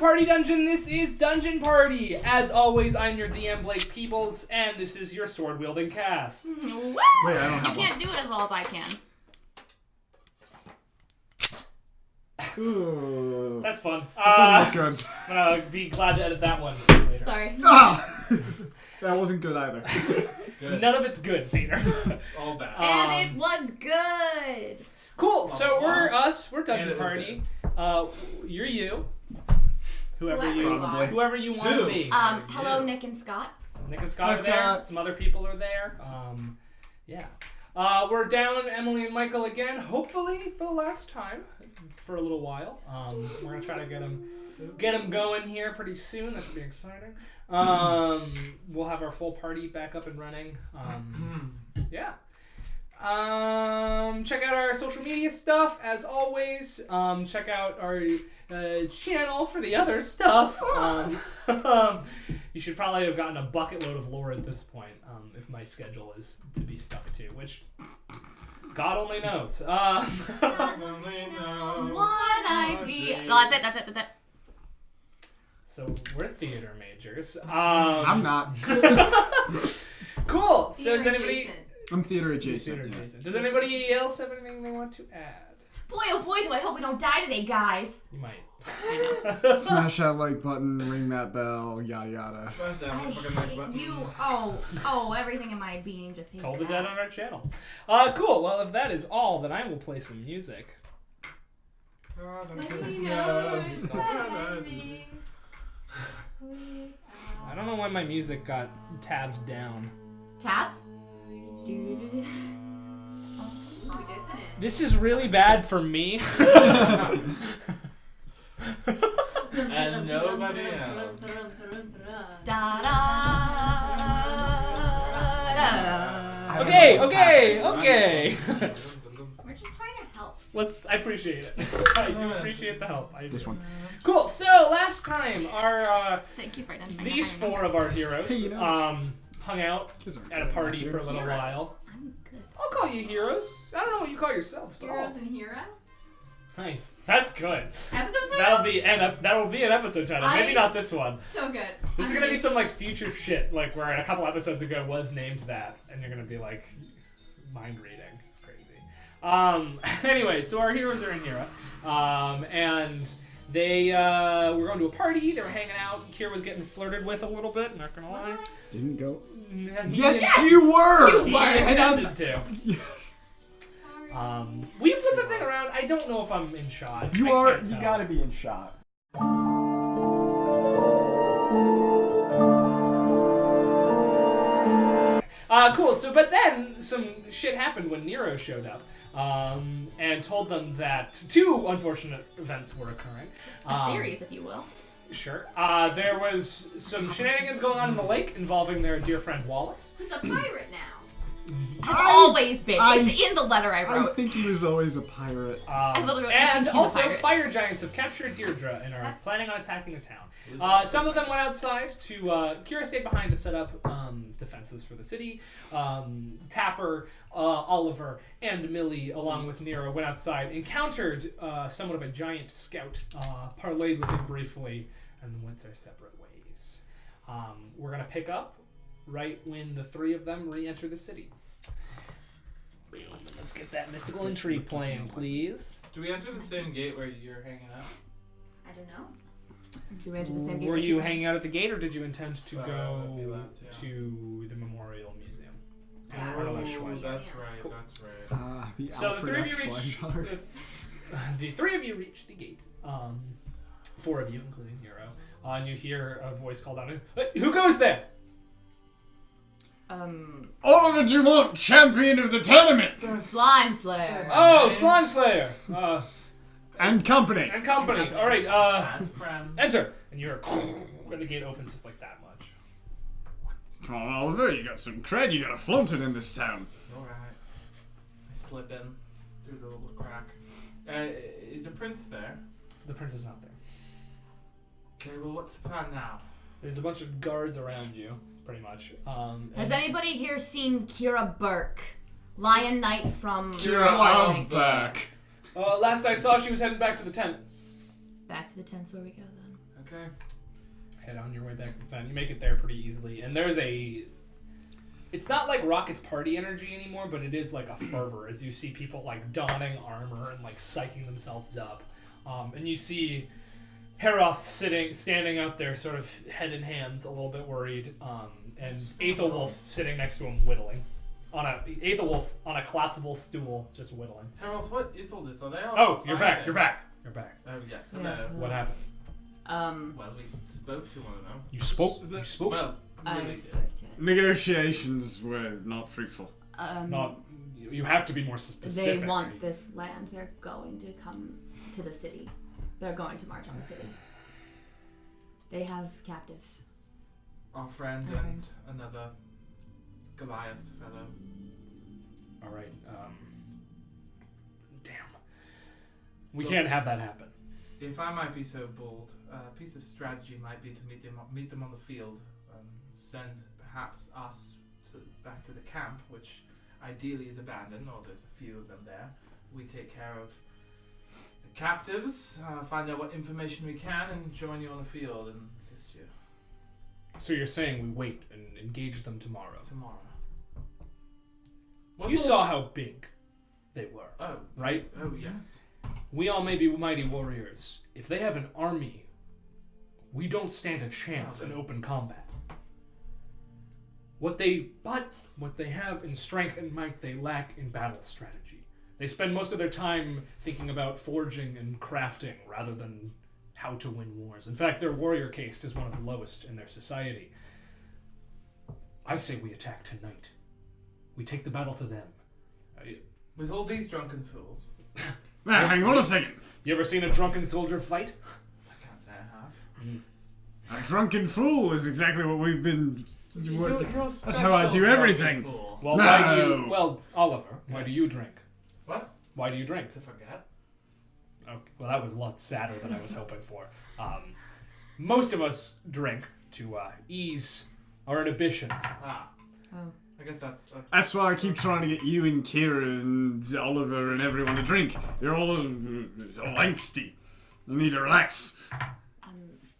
Party Dungeon. This is Dungeon Party. As always, I'm your DM, Blake Peebles, and this is your sword-wielding cast. Woo! Wait, I don't have You can't do it as well as I can. Ooh. That's fun. That didn't look good. I'm gonna be glad to edit that one later. Sorry. Ah! That wasn't good either. Good. None of it's good, Peter. All bad. And it was good. Cool. So wow. we're us. We're Dungeon And it was Party. You're you. Whoever Whoever you you are. Whoever you want to Who? be. Hello, Nick and Scott. Nick and Scott Hi, are there. Scott. Some other people are there. Yeah. We're down Emily and Michael again, hopefully for the last time, for a little while. We're gonna try to get them going here pretty soon. That should be exciting. We'll have our full party back up and running. Yeah. Check out our social media stuff as always. Check out our channel for the other stuff. You should probably have gotten a bucket load of lore at this point, if my schedule is to be stuck to, which God only knows. What I be? No, that's it. So we're theater majors. I'm not. Cool. So does Theater anybody? adjacent. I'm theater adjacent. Theater yeah. adjacent. Does anybody else have anything they want to add? Boy, oh boy, do I hope we don't die today, guys. You might. Smash that like button, ring that bell, yada yada. Smash that I motherfucking like hate button. you. Everything in my being just hates Told the that. dead on our channel. Cool. Well, if that is all, then I will play some music. I don't know why my music got tabs down. Tabs? Do-do-do. Ooh, dissonant. This is really bad for me. And nobody else. Da da da. Okay. We're just trying to help. I appreciate it. I do appreciate the help. I do. This one. Cool. So last time, our Thank you for identifying. these four of our heroes Hey, you know- hung out These aren't at a good party enough for a here. little Heroes. while. I'm good. I'll call you heroes. I don't know what you call yourselves, but Heroes and Hero. nice. That's good. Episode That'll title? that will be an episode title. Maybe not this one. So good. This is gonna be some like future shit, like where a couple episodes ago was named that, and you're gonna be like mind reading. It's crazy. Anyway, so our heroes are in Hira, and they were going to a party. They were hanging out. Kira was getting flirted with a little bit. Not gonna lie. Didn't go. He Yes, didn't- you were. He And I'm- intended to. Sorry. We flip the thing around. I don't know if I'm in shot. You I are. can't You tell. gotta be in shot. Cool. So, but then some shit happened when Nero showed up, and told them that two unfortunate events were occurring. A series, if you will. Sure. There was some shenanigans going on in the lake involving their dear friend Wallace. Who's a pirate now? Has always been. I- It's in the letter I I wrote. think he was always a pirate. literally- I And think he's a also, pirate. fire giants have captured Deirdre and are That's- planning on attacking the town. Who's that? Some of them went outside to. Kira stayed behind to set up defenses for the city. Tapper, Oliver, and Millie, along with Nero, went outside, encountered somewhat of a giant scout, parlayed with him briefly, and went their separate ways. We're gonna pick up right when the three of them re-enter the city. Let's get that mystical intrigue playing, please. Do we enter the same gate where you're hanging out? I don't know. Do we enter the same game? Were you hanging out at the gate, or did you intend to we go left, yeah. to the Memorial Museum? Yeah, Or the it was- Schweizer? That's right. That's right. The So the Alfred three of F. you reach. Schweigert. The three of you reach the gate. Four of you, including Nero. And you hear a voice called out, "Hey, who goes there?" Oliver Dumont, champion of the tournament, Slime Slayer. Oh, Slime Slayer. and company. And company. All right. Friends. Enter. And you're. And the gate opens just like that much. Come on, Oliver, you got some cred. You got to flaunt it in this town. Alright. I slip in through the little crack. Is the prince there? The prince is not there. Okay, well, what's the plan now? There's a bunch of guards around you, pretty much. Has anybody here seen Kira Burke? Lion Knight from Kira Royal- Burke. Last I saw, she was heading back to the tent. Back to the tents where we go then. Okay. Head on your way back to the town. You make it there pretty easily, and there's a. It's not like Rocket's party energy anymore, but it is like a fervor as you see people like donning armor and like psyching themselves up, and you see Heroth standing out there, sort of head in hands, a little bit worried, and Aethelwolf sitting next to him whittling. Aethelwolf on a collapsible stool, just whittling. Harold, what is all this? Are they all Oh, you're back. fighting? You're back. You're back. Oh, yes. Yeah. Hello. What happened? Well, we spoke to one of them. You spoke. You spoke. Well, I really did. expect it. Negotiations were not fruitful. Not. You have to be more specific. They want this land. They're going to come to the city. They're going to march on the city. They have captives. Our friend Okay. and another Goliath fellow. All right. Damn. We can't have that happen. If I might be so bold, a piece of strategy might be to meet them on the field, send perhaps us back to the camp, which ideally is abandoned, or there's a few of them there. We take care of the captives, find out what information we can, and join you on the field and assist you So you're saying we wait and engage them tomorrow? tomorrow. You saw how big they were, Oh, right? oh yes. We all may be mighty warriors. If they have an army, we don't stand a chance in open combat. What they have in strength and might, they lack in battle strategy. They spend most of their time thinking about forging and crafting rather than how to win wars. In fact, their warrior caste is one of the lowest in their society. I say we attack tonight. We take the battle to them. With all these drunken fools, Now, hang on a second. You ever seen a drunken soldier fight? I can't say I have. A drunken fool is exactly what we've been. You're That's how I do special everything. drunken fool. Well, No. why do you? Well, Oliver, why do you drink? What? Why do you drink? To forget? Okay, well, that was a lot sadder than I was hoping for. Most of us drink to ease our inhibitions. Ah. Oh. I guess that's... That's why I keep trying to get you and Kira and Oliver and everyone to drink. You're all angsty. You need to relax.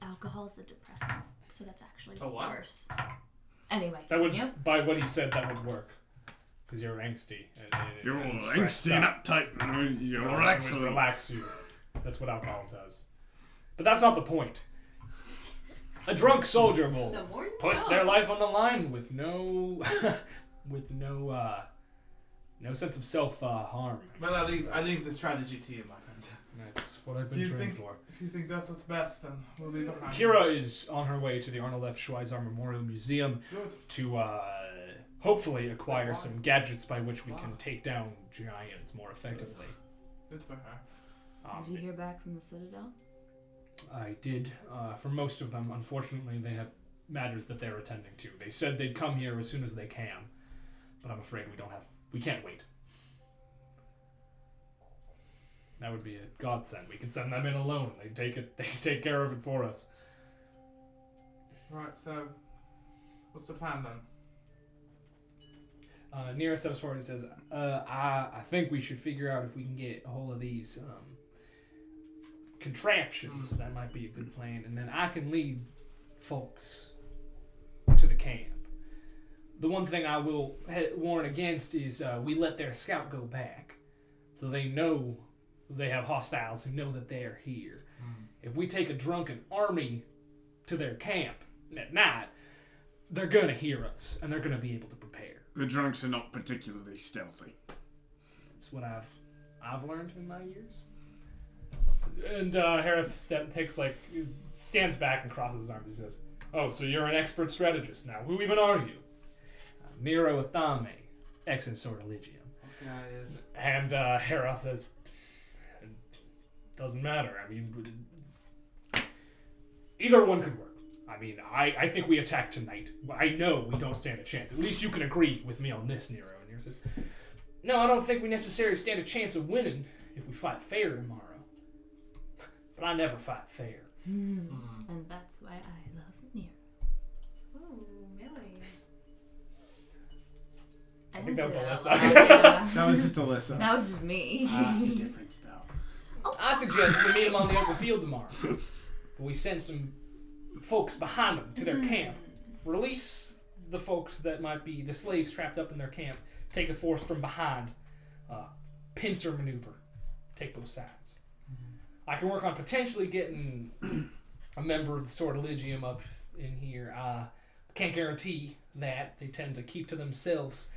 Alcohol's a depressant, so that's actually A what? worse. Anyway, That would, continue. by what he said, that would work. Because you're angsty. You're all and stressed angsty and out. uptight. You're So relax it a would little. relax you. That's what alcohol does. But that's not the point. A drunk soldier will The more you put know. their life on the line with no, no sense of self harm. Well, I leave the strategy to you, my friend. That's what I've been You trained think- for. If you think that's what's best, then we'll be behind. Kira is on her way to the Arnold F. Schweizar Memorial Museum Good. to hopefully acquire some gadgets by which we can take down giants more effectively. Good for her. Did you hear back from the Citadel? I did. For most of them, unfortunately, they have matters that they're attending to. They said they'd come here as soon as they can, but I'm afraid we can't wait. That would be a godsend. We can send them in alone. They take care of it for us. Right, so what's the plan then? Nero steps forward and says, I think we should figure out if we can get a hold of these contraptions. That might be a good plan. And then I can lead folks to the camp. The one thing I will warn against is we let their scout go back. So they know they have hostiles who know that they're here. If we take a drunken army to their camp at night, they're going to hear us, and they're going to be able to prepare. The drunks are not particularly stealthy. That's what I've learned in my years. And Harith stands back and crosses his arms. He says, "Oh, so you're an expert strategist now. Who even are you?" Nero Athame, ex sortilegium. Yeah, it is. And Harith says, "It doesn't matter. I mean, either one could work. I mean, I think we attack tonight. I know we don't stand a chance. At least you can agree with me on this, Nero." And Nero says, "No, I don't think we necessarily stand a chance of winning if we fight fair tomorrow. But I never fight fair." And that's why I love Nero. Ooh, Millie. I think didn't that was say Alyssa. out loud, yeah. That was just Alyssa. That was just me. That's the difference, though. I suggest we meet him on the open field tomorrow. but we send some folks behind them to their camp. Release the folks that might be the slaves trapped up in their camp. Take a force from behind. Pincer maneuver. Take both sides. I can work on potentially getting a member of the Sortilegium up in here. Can't guarantee that. They tend to keep to themselves.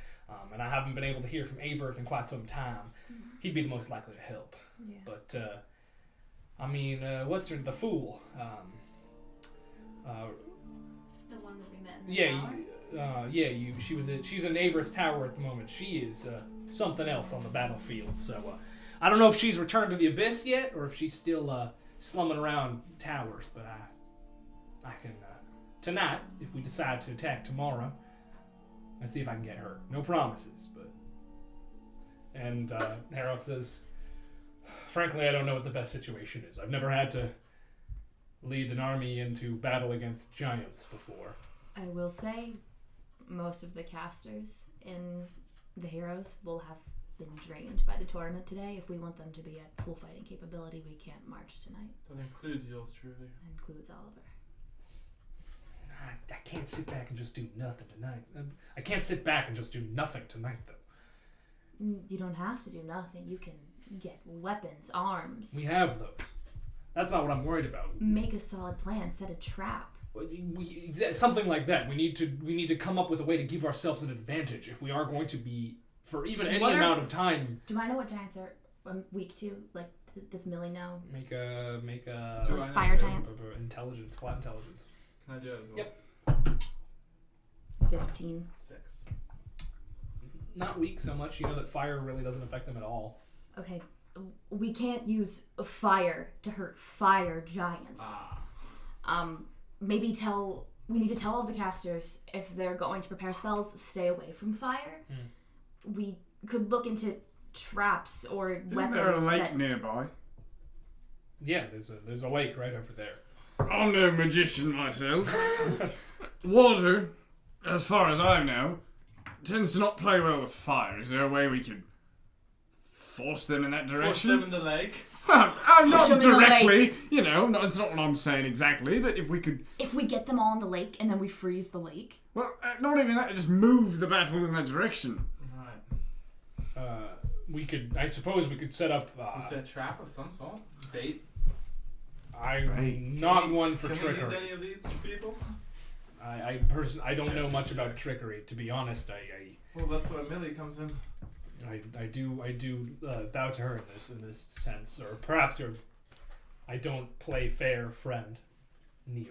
And I haven't been able to hear from Averth in quite some time. He'd be the most likely to help. Yeah. But, what's her, the fool? The one that we met in the tower? She's in Averth's tower at the moment. She is something else on the battlefield. So I don't know if she's returned to the Abyss yet, or if she's still slumming around towers. But I can tonight, if we decide to attack tomorrow, and see if I can get her. No promises, but. And Harold says, frankly, I don't know what the best situation is. I've never had to lead an army into battle against giants before. I will say, most of the casters in the heroes will have been drained by the tournament today. If we want them to be at full fighting capability, we can't march tonight. That includes yours truly. That includes Oliver. I can't sit back and just do nothing tonight. I can't sit back and just do nothing tonight, though. You don't have to do nothing. You can get weapons, arms. We have those. That's not what I'm worried about. Make a solid plan. Set a trap. Something like that. We need to come up with a way to give ourselves an advantage if we are going to be for even any amount of time. Do I know what giants are weak to? Like, does Millie know? Make a Like fire giants? Intelligence, flat intelligence. Can I do it as well? Yep. 15. 6. Not weak so much. You know that fire really doesn't affect them at all. Okay, we can't use fire to hurt fire giants. Maybe we need to tell all the casters if they're going to prepare spells, stay away from fire. We could look into traps or Isn't weapons. there a lake nearby? Yeah, there's a lake right over there. I'm no magician myself. Water, as far as I know, tends to not play well with fire. Is there a way we could force them in that Force direction? them in the lake. Well, Push not them in the directly, you know, it's not what I'm saying exactly, but if we could... If we get them all in the lake and then we freeze the lake. Well, not even that, just move the battle in that direction. Right. I suppose we could set up... You said a trap of some sort? Bait? I'm not one for Can we use trickery. any of these people? I don't know much about trickery, to be honest. Well, that's where Millie comes in. I do bow to her in this sense, or perhaps I don't play fair friend, Nero.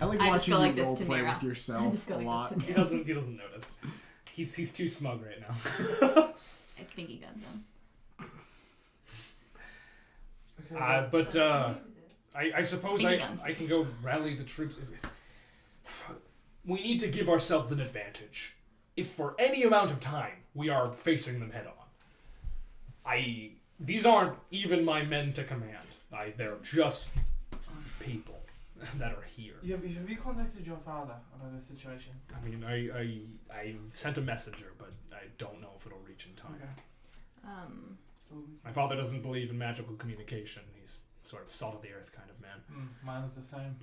I like I just watching go like you this to roleplay Nero. with I yourself just go a like lot. this to He Nero. doesn't notice. He's too smug right now. I think he got them. Okay, But Something exists. I suppose Finger guns. I can go rally the troops. We need to give ourselves an advantage. If for any amount of time we are facing them head on. These aren't even my men to command. They're just people that are here. have you contacted your father about the situation? I mean, I sent a messenger, but I don't know if it'll reach in time. Okay. So, My father doesn't believe in magical communication. He's sort of salt of the earth kind of man. mine is the same.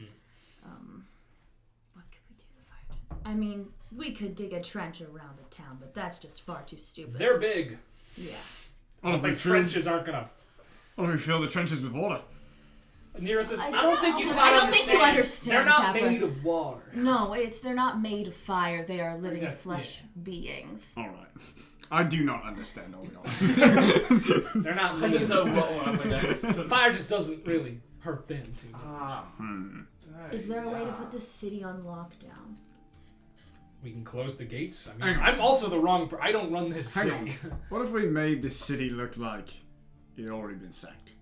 What could we do to fire giants? I mean, we could dig a trench around the town, but that's just far too stupid. They're big. Yeah. I don't think trenches aren't gonna. What if we fill the trenches with water? Nero says, I I don't think you don't quite think you understand, They're not Tapper. made of water. No, they're not made of fire. They are living Yeah, flesh beings. Alright. I do not understand all y'all. They're not I made don't of know what we're up against. Fire just doesn't really hurt them too much. Is there a way to put this city on lockdown? We can close the gates. I mean, Hang on. I'm also the wrong. I don't run this Hang city. on. What if we made the city look like it had already been sacked?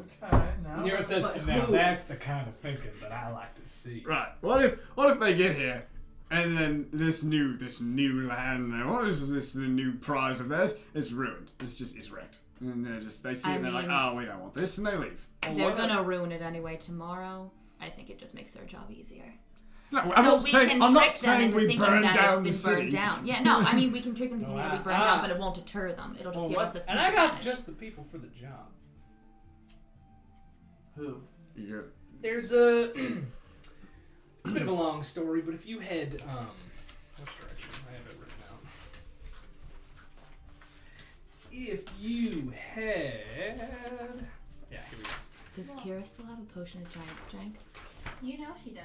Okay, now. Nero says, But now who? that's the kind of thinking that I like to see. Right. What if they get here and then this new land, what is this the new prize of theirs? It's ruined. It's wrecked. And they see it and they're like, mean- oh, we don't want this, and they leave. They're gonna ruin it anyway tomorrow. I think it just makes their job easier. No, I'm So not we saying can I'm trick not them saying into we thinking burn that down the it's been burned city. down. Yeah, no, I mean we can trick them into thinking it'll be burned down, Ah. but it won't deter them. It'll just give us a sneak And I got advantage. just the people for the job. Who? Yeah. There's a it's a bit of a long story, but if you head which direction? I have it written out. If you head here we go. Does Kira still have a potion of giant strength? You know she does.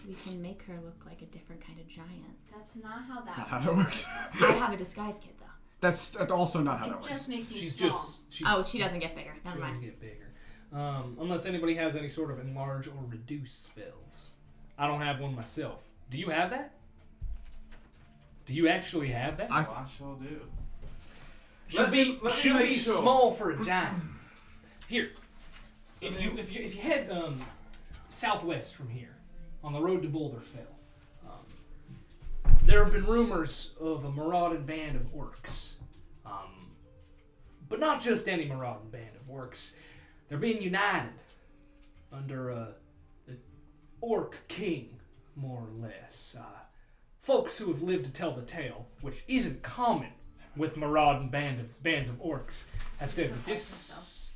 We can make her look like a different kind of giant. That's not how That's that not how that works. I have a disguise kit though. That's also not how that It works. just makes me She's small. she's Oh, she doesn't get bigger. she Never doesn't mind. get bigger. Unless anybody has any sort of enlarge or reduce spells. I don't have one myself. Do you have that? Do you actually have that? I I sure do. Should Let be me should make be sure. small for a giant. Here, if you head southwest from here, on the road to Boulderfell, there have been rumors of a marauding band of orcs, but not just any marauding band of orcs. They're being united under the orc king, more or less. Folks who have lived to tell the tale, which isn't common with marauding bands of orcs, have said that this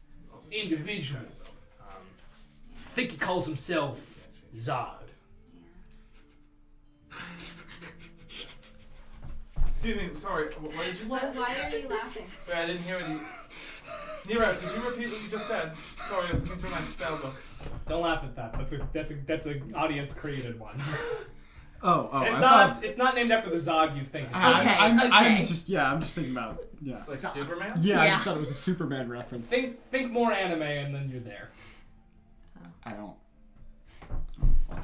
individual, I think he calls himself Zod. Excuse me, sorry, what did you say? Why are you laughing? Wait, I didn't hear any. Nero, could you repeat what you just said? Sorry, I was looking through my spell book. Don't laugh at that. That's an audience created one. Oh, It's not named after the Zog you think. It's I'm just thinking about It's like Superman? Yeah, I Yeah. just thought it was a Superman reference. think more anime and then you're there. I don't.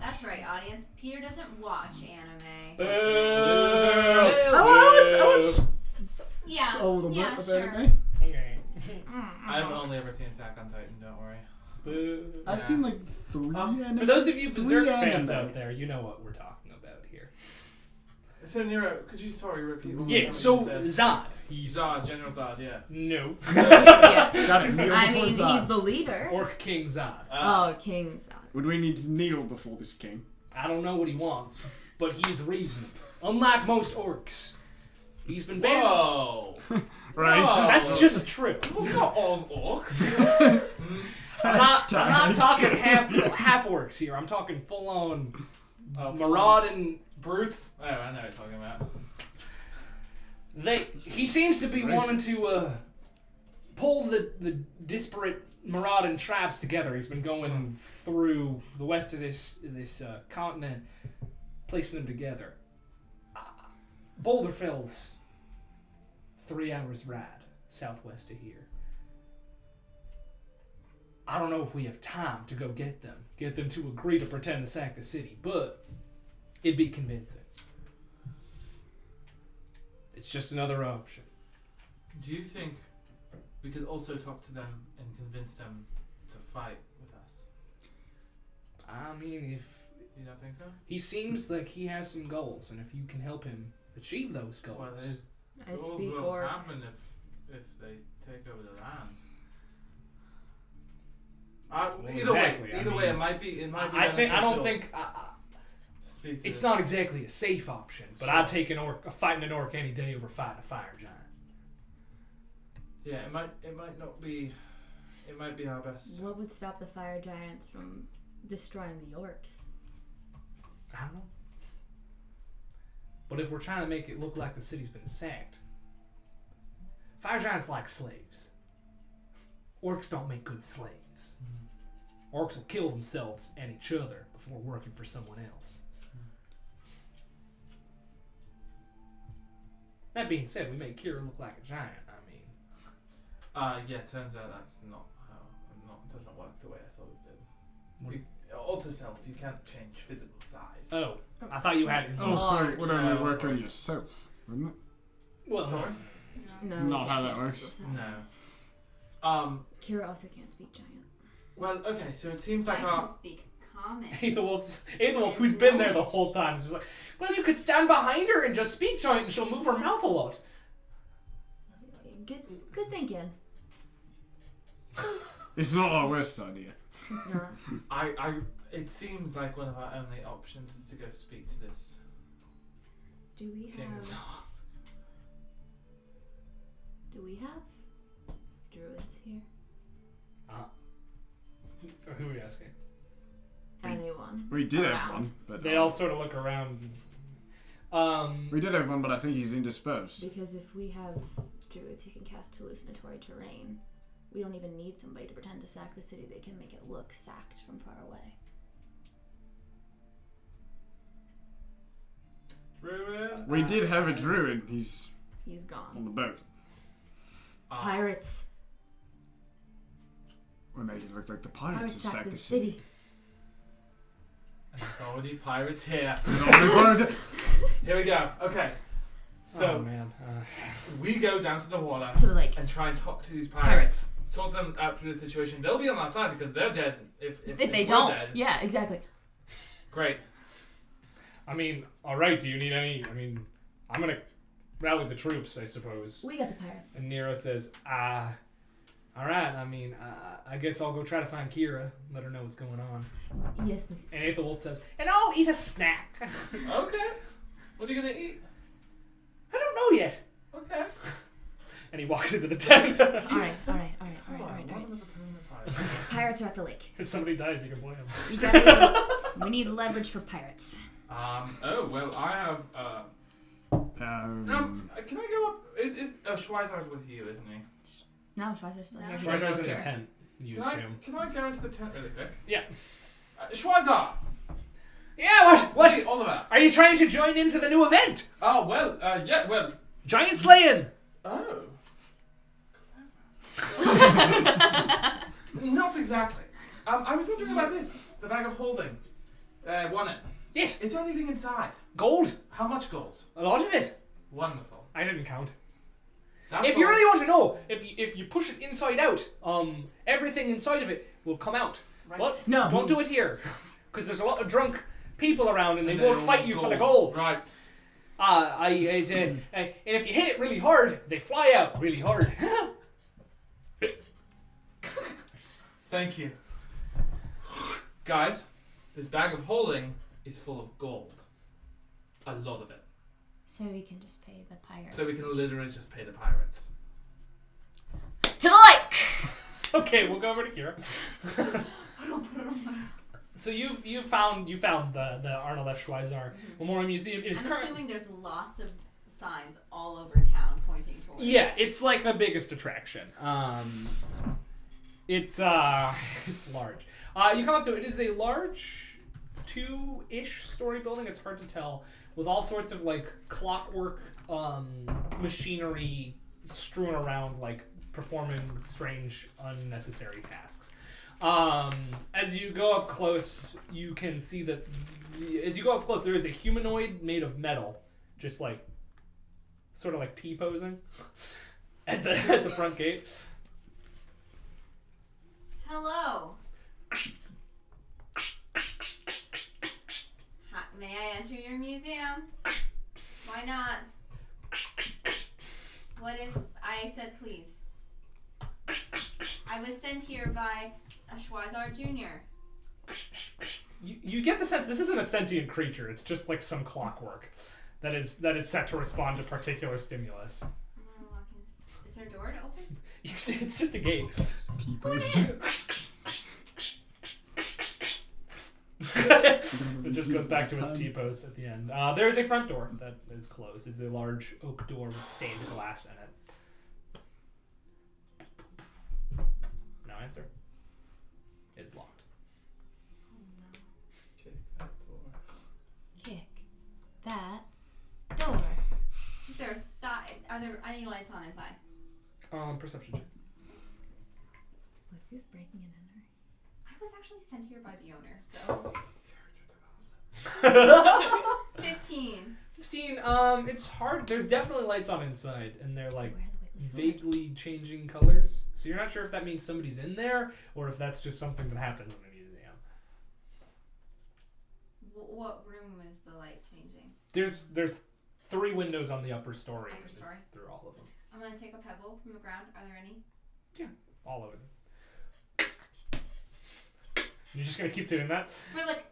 That's right, audience. Peter doesn't watch anime. Boo! I watch Yeah. a little yeah, bit of sure. anime. Okay. I've only ever seen Attack on Titan, don't worry. Boo. I've Yeah. seen like 3 anime. For those of you Berserk Three fans anime. out there, you know what we're talking about here. So Nero, could you repeat one more Yeah, time so what you said? Zod. He's Zod, General Zod, yeah. no Yeah. Got it. Kneel I before mean, Zod. he's the leader. Orc King Zod. Oh, King Zod. Would we need to kneel before this king? I don't know what he wants, but he's reasonable. Unlike most orcs, he's been banned. Whoa! Right. Oh. That's just true. Well, not all orcs. I'm not talking half orcs here. I'm talking full on marauding. Brutes? Oh, I know what you're talking about. He seems to be Racist. wanting to pull the disparate marauding tribes together. He's been going through the west of this continent, placing them together. Boulderfell's 3 hours ride southwest of here. I don't know if we have time to go get them to agree to pretend to sack the city, but it'd be convincing. It's just another option. Do you think we could also talk to them and convince them to fight with us? I mean, if You don't think so? he seems like he has some goals, and if you can help him achieve those goals, Well, his I goals speak will orc. happen if they take over the land. Either exactly, I way, mean, it might be. It might be. I don't beneficial think to speak to it's this. not exactly a safe option. But Sure. I'd take fighting an orc any day over fighting a fire giant. Yeah, it might not be. It might be our best. What would stop the fire giants from destroying the orcs? I don't know. But if we're trying to make it look like the city's been sacked, fire giants like slaves. Orcs don't make good slaves. Orcs will kill themselves and each other before working for someone else. That being said, we make Kira look like a giant. I mean, Yeah. Turns out that's not how. It doesn't work the way I thought it did. Alter self, you can't change physical size. oh, I thought you had. Oh, sorry. Large. Would only Oh, work sorry. on yourself, wouldn't it? Well, Sorry? No. No, Not we how can't that change works. themselves. Kira also can't speak giant. Well, okay. So it seems I like can speak common. Aethelwolf, who's been there the whole time, is just like, well, you could stand behind her and just speak giant, and she'll move her mouth a lot. Good thinking. It's not our worst idea. It's not. It seems like one of our only options is to go speak to this Do we King have? Zod. Do we have druids here? Who are you asking? Anyone. We did have Around. one, but They all sort of look around. we did have one, but I think he's indisposed. Because if we have druids who can cast hallucinatory terrain, we don't even need somebody to pretend to sack the city. They can make it look sacked from far away. Druid. We did have a druid. He's He's on gone. the boat. Pirates. We make it look like the Pirates pirates have sacked sacked the city. And there's already pirates here. There's already pirates. Here we go. Okay. So oh man. we go down to the water To the lake. and try and talk to these Pirates. pirates. Sort them out through the situation. They'll be on our side because they're dead. If If they we're don't. dead. Yeah, exactly. Great. I mean, all right. Do you need any? I mean, I'm gonna rally the troops, I suppose. We got the pirates. And Nero says, all right. I mean, I guess I'll go try to find Kira. Let her know what's going on. Yes, please. And Aethelwolf says, and I'll eat a snack. Okay. What are you gonna eat? I don't know yet. Okay. And he walks into the tent. Alright. Come on, one Alright. of us a permanent pirate. Pirates are at the lake. If somebody dies, you can blame him. We gotta go. We need leverage for pirates. Oh well, I have. Can I go up? Is Schweizer's with you, isn't he? No, Schweizer's still here. No. He doesn't Schweizer's in the care. tent, you Can I, assume. can I go into the tent really quick? Yeah. Schweizer! Yeah, What? Oliver. Are you trying to join into the new event? Oh well, yeah, well. Giant slaying! Oh. Not exactly. I was wondering about this. The bag of holding. Won it. Yes. Is there anything inside? Gold. How much gold? A lot of it. Wonderful. I didn't count. That's If you all. really want to know, if you push it inside out, everything inside of it will come out. Right. But No. don't do it here, because there's a lot of drunk people around and they And won't all fight you for the gold. Right. And if you hit it really hard, they fly out really hard. Thank you. Guys, this bag of holding is full of gold. A lot of it. So we can just pay the pirates. So we can literally just pay the pirates. To the lake! Okay, we'll go over to Kira. So you found the Arnold F. Schweizar Memorial Museum. It is I'm current. assuming there's lots of signs all over town pointing towards. Yeah, it's like the biggest attraction. It's large. You come up to it. It is a large, 2-ish story building. It's hard to tell, with all sorts of like clockwork machinery strewn around, like performing strange, unnecessary tasks. As you go up close, you can see that. As you go up close, there is a humanoid made of metal, just like, sort of like T-posing at the front gate. Hello. May I enter your museum? Why not? What if I said please? I was sent here by a Schweizar Jr. You get the sense this isn't a sentient creature. It's just like some clockwork that is set to respond to particular stimulus. I'm gonna walk in. Is there a door to open? It's just a gate. It just goes back to its T-post at the end. There is a front door that is closed. It's a large oak door with stained glass in it. No answer. It's locked. Kick that door. Kick that door. Is there a side? Are there any lights on inside? Perception check. Look who's breaking and entering. I was actually sent here by the owner, so 15. 15. It's hard. There's definitely lights on inside, and they're like Where the wiggly sword? vaguely changing colors. So you're not sure if that means somebody's in there or if that's just something that happens in the museum. What room is the light changing? There's 3 windows on the upper story. Upper and story. It's through all of them. I'm gonna take a pebble from the ground. Are there any? All of them. You're just gonna keep doing that? For like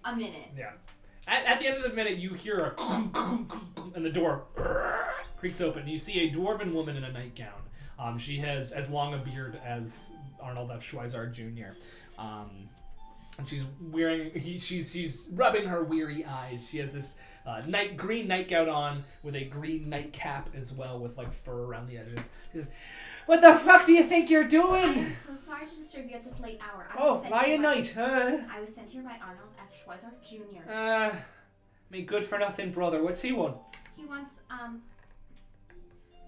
a minute. Yeah. At the end of the minute, you hear a and the door creaks open. You see a dwarven woman in a nightgown. She has as long a beard as Arnold F. Schweizar Jr. And she's wearing. She's rubbing her weary eyes. She has this green nightgown on with a green nightcap as well, with like fur around the edges. She says, "What the fuck do you think you're I doing?" am so sorry to disturb you at this late hour. Lion Knight. I was sent here by Arnold F. Schweizer Jr. Me good for nothing, brother. What's he want? He wants,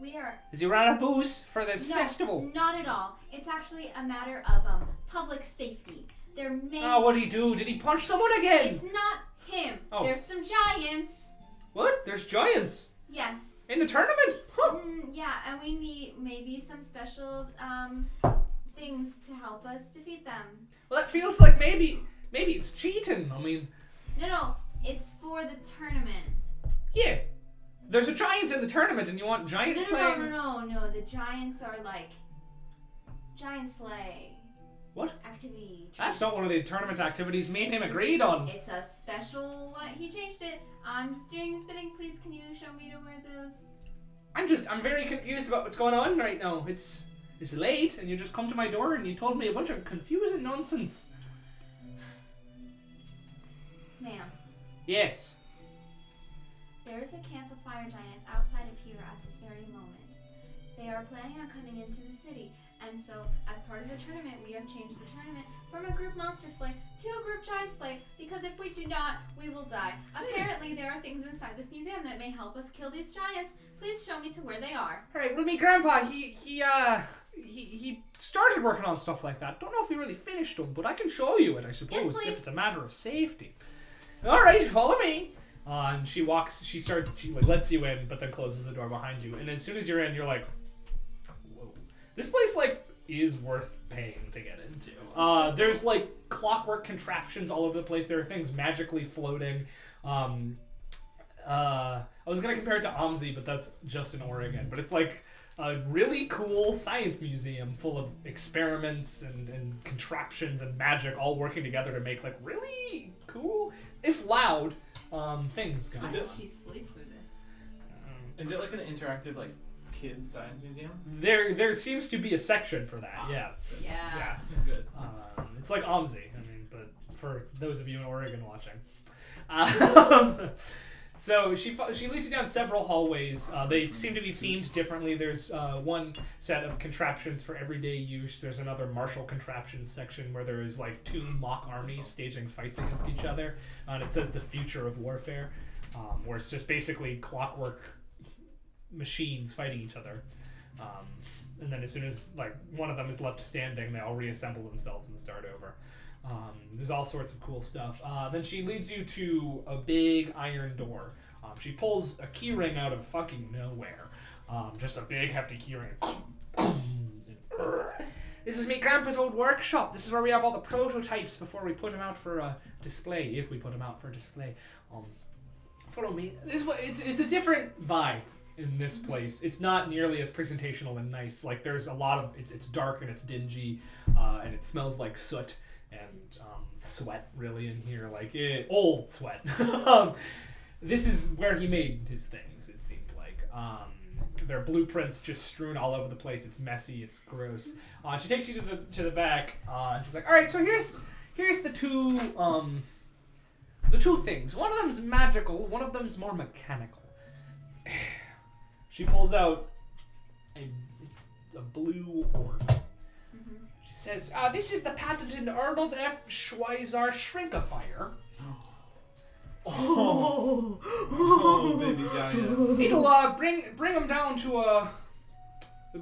we are... Is he ran out of booze for this No, festival? not at all. It's actually a matter of, public safety. There may... Oh, what'd he do? Did he punch someone again? It's not him. Oh. There's some giants. What? There's giants Yes. in the tournament? Huh. Yeah, and we need maybe some special, things to help us defeat them. Well, that feels like maybe it's cheating. I mean, No, it's for the tournament. yeah. There's a giant in the tournament, and you want giant slaying? No. The giants are like giant slay. What? Activity. That's not one of the tournament activities me and him It's a agreed on. It's a special. He changed it. I'm just doing his bidding. Please, can you show me to where those? I'm very confused about what's going on right now. It's late, and you just come to my door, and you told me a bunch of confusing nonsense. Ma'am, Yes. there is a camp of fire giants outside of here at this very moment. They are planning on coming into the city, and so as part of the tournament, we have changed the tournament from a group monster slay to a group giant slay, because if we do not, we will die. Apparently, there are things inside this museum that may help us kill these giants. Please show me to where they are. All right. Well, me grandpa, he started working on stuff like that. Don't know if he really finished them, but I can show you it, I suppose, please. if it's a matter of safety. All right, follow me. And she lets you in, but then closes the door behind you. And as soon as you're in, you're like, whoa. This place, like, is worth paying to get into. There's, like, clockwork contraptions all over the place. There are things magically floating. I was going to compare it to OMSI, but that's just in Oregon. But it's, like, a really cool science museum full of experiments and contraptions and magic all working together to make, like, really cool, if loud, things going Is on. it- She sleeps with it. Is it like an interactive, like, kids science museum? There seems to be a section for that, yeah. Yeah. Yeah. Good. It's like OMSI, I mean, but for those of you in Oregon watching. So she leads you down several hallways. They seem to be themed differently. There's one set of contraptions for everyday use. There's another martial contraptions section where there is like two mock armies staging fights against each other. And it says the future of warfare, where it's just basically clockwork machines fighting each other. And then as soon as like one of them is left standing, they all reassemble themselves and start over. There's all sorts of cool stuff. Then she leads you to a big iron door. She pulls a key ring out of fucking nowhere. Just a big hefty key ring. This is me grandpa's old workshop. This is where we have all the prototypes before we put them out for a display, if we put them out for display. Follow me. It's a different vibe in this place. It's not nearly as presentational and nice. Like there's a lot of it's dark and it's dingy, and it smells like soot and sweat really in here, like old sweat. This is where he made his things. It seemed like there are blueprints just strewn all over the place. It's messy. It's gross. She takes you to the back, and she's like, "All right, so here's the two things. One of them's magical. One of them's more mechanical." She pulls out a blue orb. She says, "This is the patented Arnold F. Schweizer Shrinkifier. Oh, baby giant. It'll bring them down to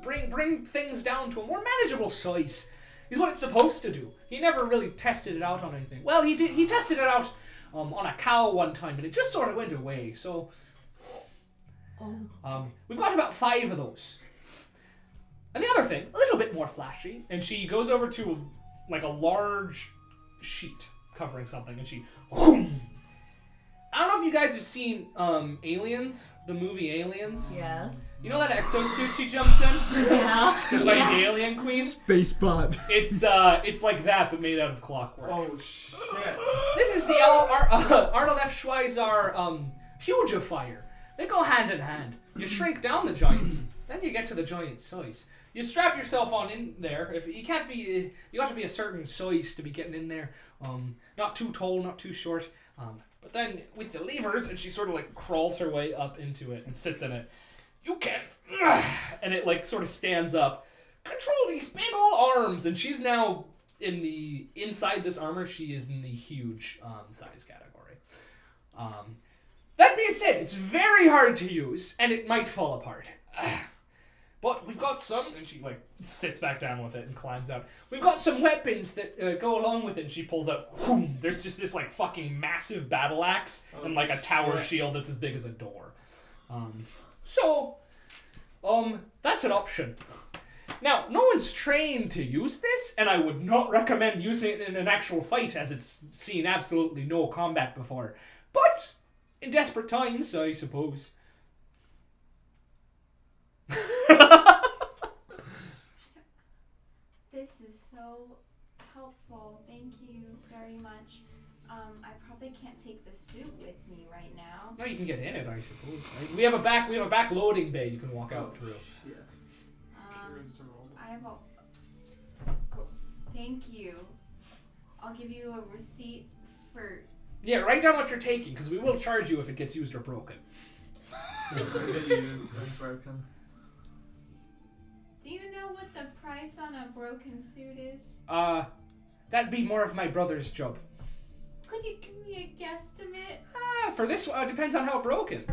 bring things down to a more manageable size. Is what it's supposed to do. He never really tested it out on anything. Well, he did. He tested it out on a cow one time, and it just sort of went away. So, we've got about 5 of those. And the other thing, a little bit more flashy, and she goes over to like a large sheet covering something, and she. I don't know if you guys have seen Aliens, the movie Aliens. Yes. You know that exosuit she jumps in Yeah. to fight the alien queen? Spacebot. It's like that, but made out of clockwork. Oh shit. This is the Arnold F. Schweizer Hugifier. They go hand in hand. You shrink down the giants, then you get to the giant size. You strap yourself on in there. If you can't be, you got to be a certain size to be getting in there. Not too tall, not too short. But then with the levers, and she sort of like crawls her way up into it and sits in it. You can, and it like sort of stands up. Control these big old arms, and she's now inside this armor. She is in the huge size category. That being said, it's very hard to use, and it might fall apart. But we've got some, and she like sits back down with it and climbs out. We've got some weapons that go along with it, and she pulls out. Whoom, there's just this like fucking massive battle axe and like a tower shield that's as big as a door. That's an option. Now, no one's trained to use this, and I would not recommend using it in an actual fight, as it's seen absolutely no combat before. But in desperate times, I suppose. This is so helpful. Thank you very much. I probably can't take the suit with me right now. No, you can get in it, I suppose. Right? We have a back loading bay you can walk out through. Shit. I have cool. Thank you. I'll give you a receipt for. Yeah, write down what you're taking, because we will charge you if it gets used or broken. Used and broken. Do you know what the price on a broken suit is? That'd be more of my brother's job. Could you give me a guesstimate? For this one, it depends on how broken.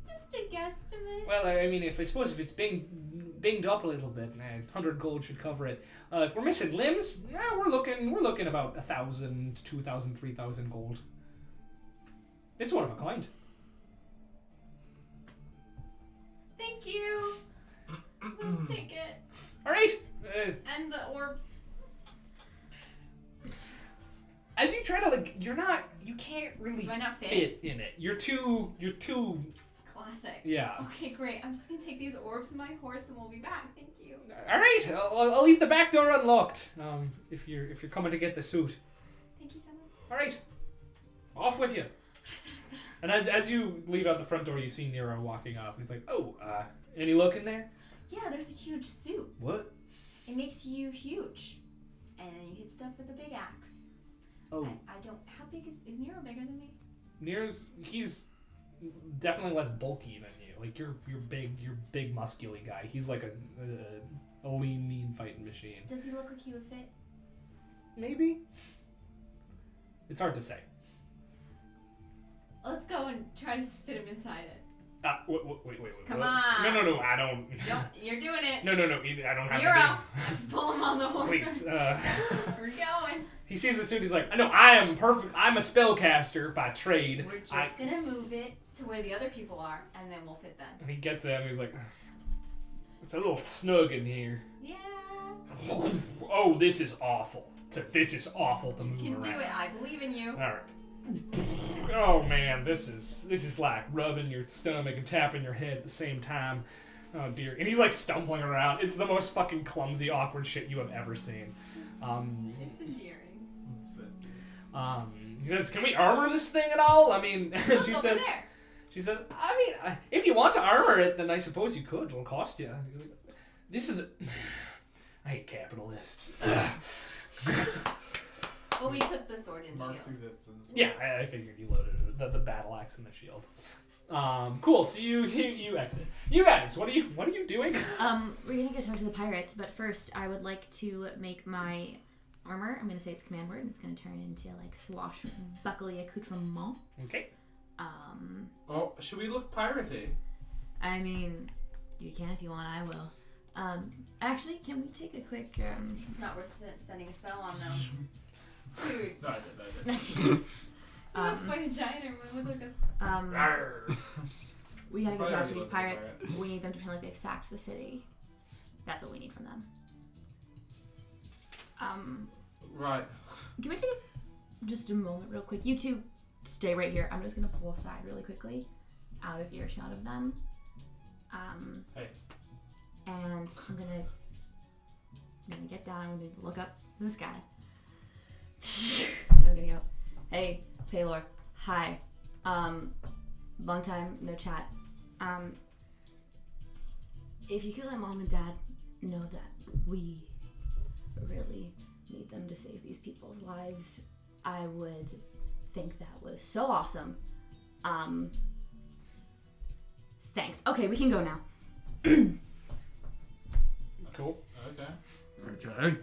Just a guesstimate. Well, I mean, if it's binged up a little bit, 100 gold should cover it. If we're missing limbs, we're looking about 1,000, 2,000, 3,000 gold. It's one of a kind. Thank you. We'll take it. All right. And the orbs. As you try to you can't really Do I not fit? fit in it. You're too. Classic. Yeah. Okay, great. I'm just gonna take these orbs and my horse, and we'll be back. Thank you. All right. I'll leave the back door unlocked. If you're coming to get the suit. Thank you so much. All right. Off with you. And as you leave out the front door, you see Nero walking up. He's like, "Oh, any luck in there?" Yeah, there's a huge suit. What? It makes you huge, and you hit stuff with a big axe. Oh, I don't. How big is Nero bigger than me? he's definitely less bulky than you. Like you're big muscular guy. He's like a lean, mean fighting machine. Does he look like he would fit? Maybe. It's hard to say. Let's go and try to fit him inside it. Wait. Come what? on. No, I don't. No, you're doing it. No, I don't have Nero, to pull him on the horse. Please. We're going. He sees the suit. He's like, "No, I am perfect. I'm a spellcaster by trade." We're just gonna move it to where the other people are, and then we'll fit them. And he gets in and he's like, "It's a little snug in here." Yeah. Oh, this is awful. This is awful to move You can around. do it. I believe in you. All right. Oh man, this is like rubbing your stomach and tapping your head at the same time. Oh dear. And he's like stumbling around. It's the most fucking clumsy, awkward shit you have ever seen. It's endearing. He says, "Can we armor this thing at all?" I mean, and Look she over says, there. "I mean, if you want to armor it, then I suppose you could. It'll cost you." He's like, "This is I hate capitalists." Well, we took the sword and Mark's shield. existence. Yeah, I figured you loaded the battle axe and the shield. Cool. So you exit. You guys, what are you doing? We're gonna go talk to the pirates, but first I would like to make my armor. I'm gonna say its command word, and it's gonna turn into like swashbuckly accoutrement. Okay. Oh, should we look piratey? I mean, you can if you want. I will. Actually, can we take a quick? It's not worth spending a spell on though. Dude, No, I did. you want to fight a giant or look like us? Arr. We gotta go Probably talk to already these looked at pirates. We need them to pretend like they've sacked the city. That's what we need from them. Right. Can we take just a moment real quick? You two stay right here. I'm just gonna pull aside really quickly, out of earshot of them. Hey. And I'm gonna get down. I'm gonna look up this guy. And I'm gonna go, "Hey, Paylor. Hi. Long time no chat. if you could let Mom and Dad know that we really need them to save these people's lives, I would think that was so awesome. Thanks. Okay, we can go now. Cool. Okay. Okay.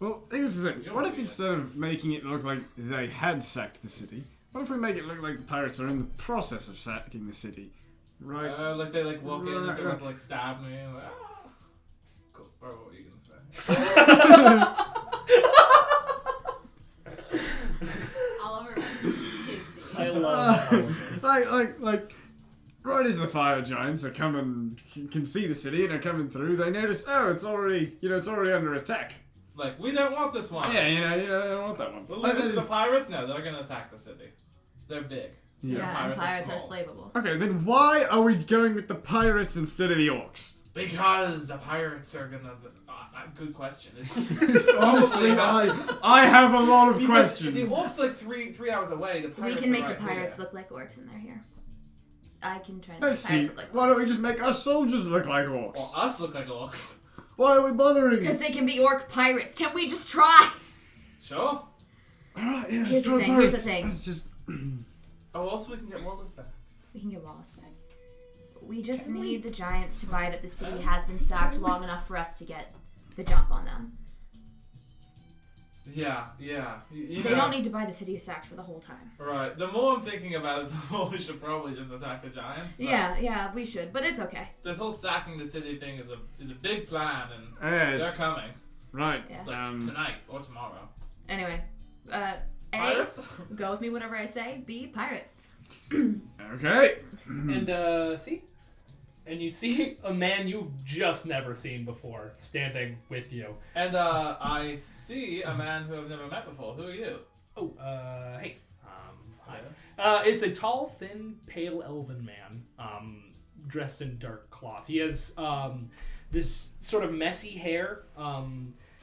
Well, here's the thing. What if instead of making it look like they had sacked the city, what if we make it look like the pirates are in the process of sacking the city? Right? Like they like walk in and Right, they're right. about to like stab me. And, like, ah. Cool. Or what were you gonna say? Oliver is I the love Oliver. like, right as the fire giants are coming, can see the city and are coming through, they notice, oh, it's already under attack. Like, we don't want this one. Yeah, they don't want that one. We'll Like, leave it to that the is- pirates? No, they're gonna attack the city. They're big. Yeah. And pirates are pirates are small. slaveable. Okay, then why are we going with the pirates instead of the orcs? Because the pirates are gonna. Good question. Honestly, I have a lot of questions. The orcs like 3 hours away. The We pirates can are make right the pirates here. look like orcs and they're here. I can try to make Let's pirates see. look like orcs. Why don't we just make our soldiers look like orcs? Or us look like orcs. Why are we bothering? Because they can be orc pirates. Can we just try? Sure. Alright, yeah, Here's the let's thing, try here's the pirates. thing. Let's just. Oh, also we can get Wallace back. We can get Wallace back. We just need the giants to buy that the city has been sacked long enough for us to get the jump on them. Yeah. They don't need to buy the city sacked for the whole time. Right. The more I'm thinking about it, the more we should probably just attack the giants. but Yeah, we should, but it's okay. This whole sacking the city thing is a big plan, and Yeah, they're it's- coming Right. Yeah. like tonight or tomorrow. Anyway, A, Pirates? go with me whatever I say. B, pirates. Okay. And see? And you see a man you've just never seen before standing with you. And I see a man who I've never met before. Who are you? Oh, hey. Hi. It's a tall, thin, pale elven man, dressed in dark cloth. He has this sort of messy hair.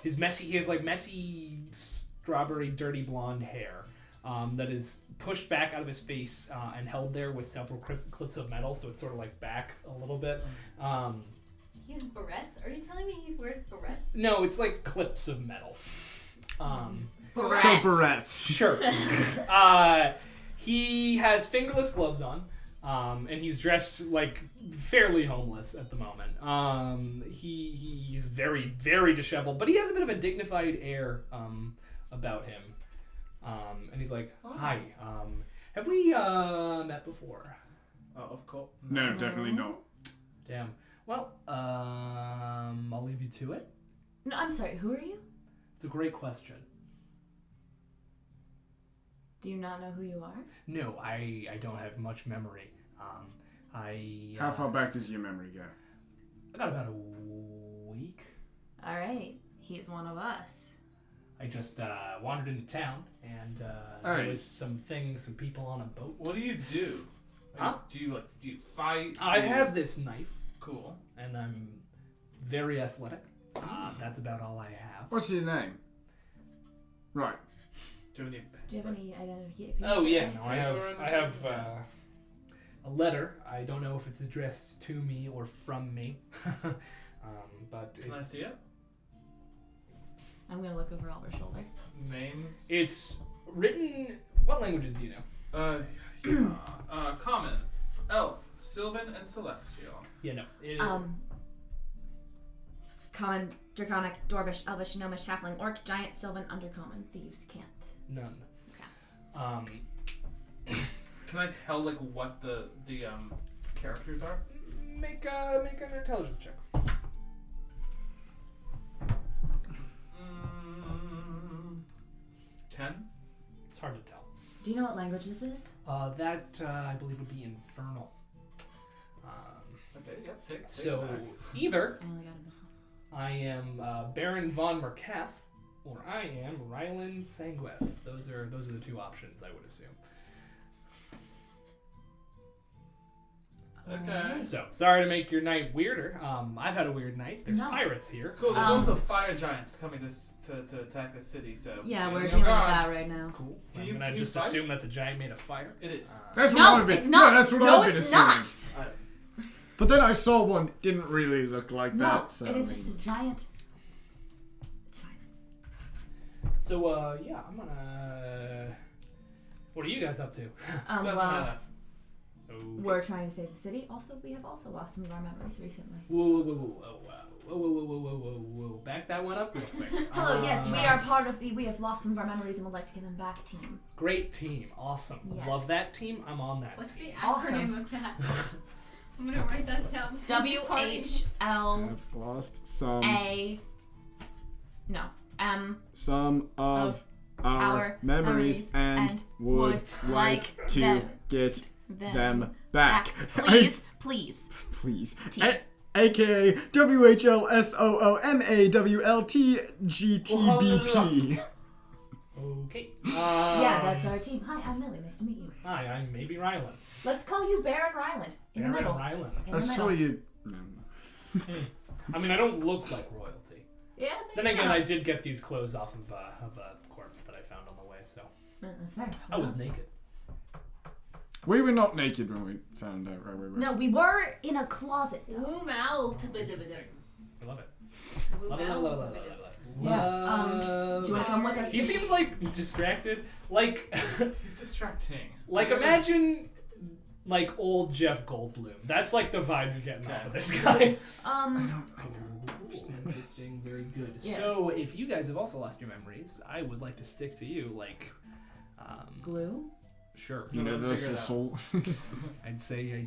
He has like messy, strawberry, dirty blonde hair that is pushed back out of his face and held there with several clips of metal, so it's sort of like back a little bit. He has barrettes? Are you telling me he wears barrettes? No, it's like clips of metal. So barrettes. Sure. He has fingerless gloves on, and he's dressed like fairly homeless at the moment. He's very, very disheveled, but he has a bit of a dignified air about him. And he's like, "Hi, have we met before?" Oh, of course. No, definitely not. Damn. Well, I'll leave you to it. No, I'm sorry, who are you? It's a great question. Do you not know who you are? No, I don't have much memory. How far back does your memory go? I got about a week. Alright, he's one of us. I just wandered into town, and there Alright. was some people on a boat. What do you do? Huh? Do you fight? I Do you- have this knife, Cool. and I'm very athletic. That's about all I have. What's your name? Right. Do you have any? Do you have any identification? Oh yeah, no, I Paper have and- a letter. I don't know if it's addressed to me or from me, but Can I see it? I'm gonna look over Oliver's shoulder. Names. it's written. What languages do you know? Common, Elf, Sylvan, and Celestial. Yeah, no. Common, Draconic, Dwarvish, Elvish, Gnomish, Halfling, Orc, Giant, Sylvan, Undercommon. Thieves can't. None. Okay. Can I tell like what the characters are? Make an intelligence check. 10. It's hard to tell. Do you know what language this is? That I believe would be infernal. Okay. Yep. Take So it back. either I only got a missile. I am Baron von Mercath, or I am Ryland Sangueth. Those are the two options I would assume. Okay. So sorry to make your night weirder. I've had a weird night. There's No. pirates here. Cool. There's Um, also fire giants coming to attack the city. So Yeah, be we're on your dealing with guard. that right now. Cool. Can I'm you- gonna can you just fight? assume that's a giant made of fire. It is. That's what No, I've been. it's not. No, that's what No, I've been it's assuming. not. But then I saw one didn't really look like No, that. So it is I mean- just a giant. It's fine. So, yeah, I'm gonna... What are you guys up to? Um, Doesn't well, matter. Okay. we're trying to save the city. Also, we have also lost some of our memories recently. Whoa. Back that one up real quick. Hello, yes, we are part of the We Have Lost Some of Our Memories and would like to get them back team. Great team. Awesome. Yes. Love that team. I'm on that What's team. the acronym Awesome. of that? I'm gonna write that down. WHLA. I've lost some Some of our memories and would like to them them back. Please, please. Please. Team. AKA WHLSOOMAWLTGTBP. Okay. Yeah, that's our team. Hi, I'm Millie. Nice to meet you. Hi, I'm maybe Ryland. Let's call you Baron Ryland. In the middle. Ryland. In Let's the call middle. you. I mean, I don't look like royalty. Yeah, Then maybe again, not. I did get these clothes off of a corpse that I found on the way, so That's fair. I was naked. We were not naked when we found out where we were. No, we were in a closet. Womb out. Interesting. I love it. Womb Love it, out. love it, love it, love it. Yeah, do you want to come with us? He seems like distracted. Like, He's distracting. like imagine like old Jeff Goldblum. That's like the vibe you're getting off of this guy. Interesting, very good. Yeah. So, if you guys have also lost your memories, I would like to stick to you. Like, glue. sure. No, we'll figure Universal it out. soul. I'd say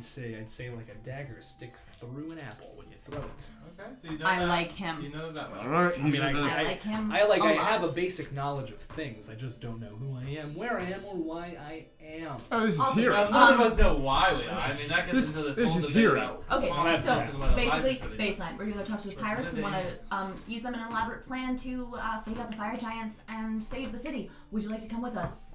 like a dagger sticks through an apple when you throw it. Okay, so you know I that. like him. You know that. Alright, he's mean, with I- us. I like him. I a have a lot. basic knowledge of things. I just don't know who I am, where I am, or why I am. Oh, this is Also- here. Well, none of us know why we are. I mean, that gets This- into this this whole is debate hero. about Okay, consciousness so and whether life basically, is really baseline. We're gonna talk to the pirates. We want to use them in an elaborate plan to fake out the fire giants and save the city. Would you like to come with us?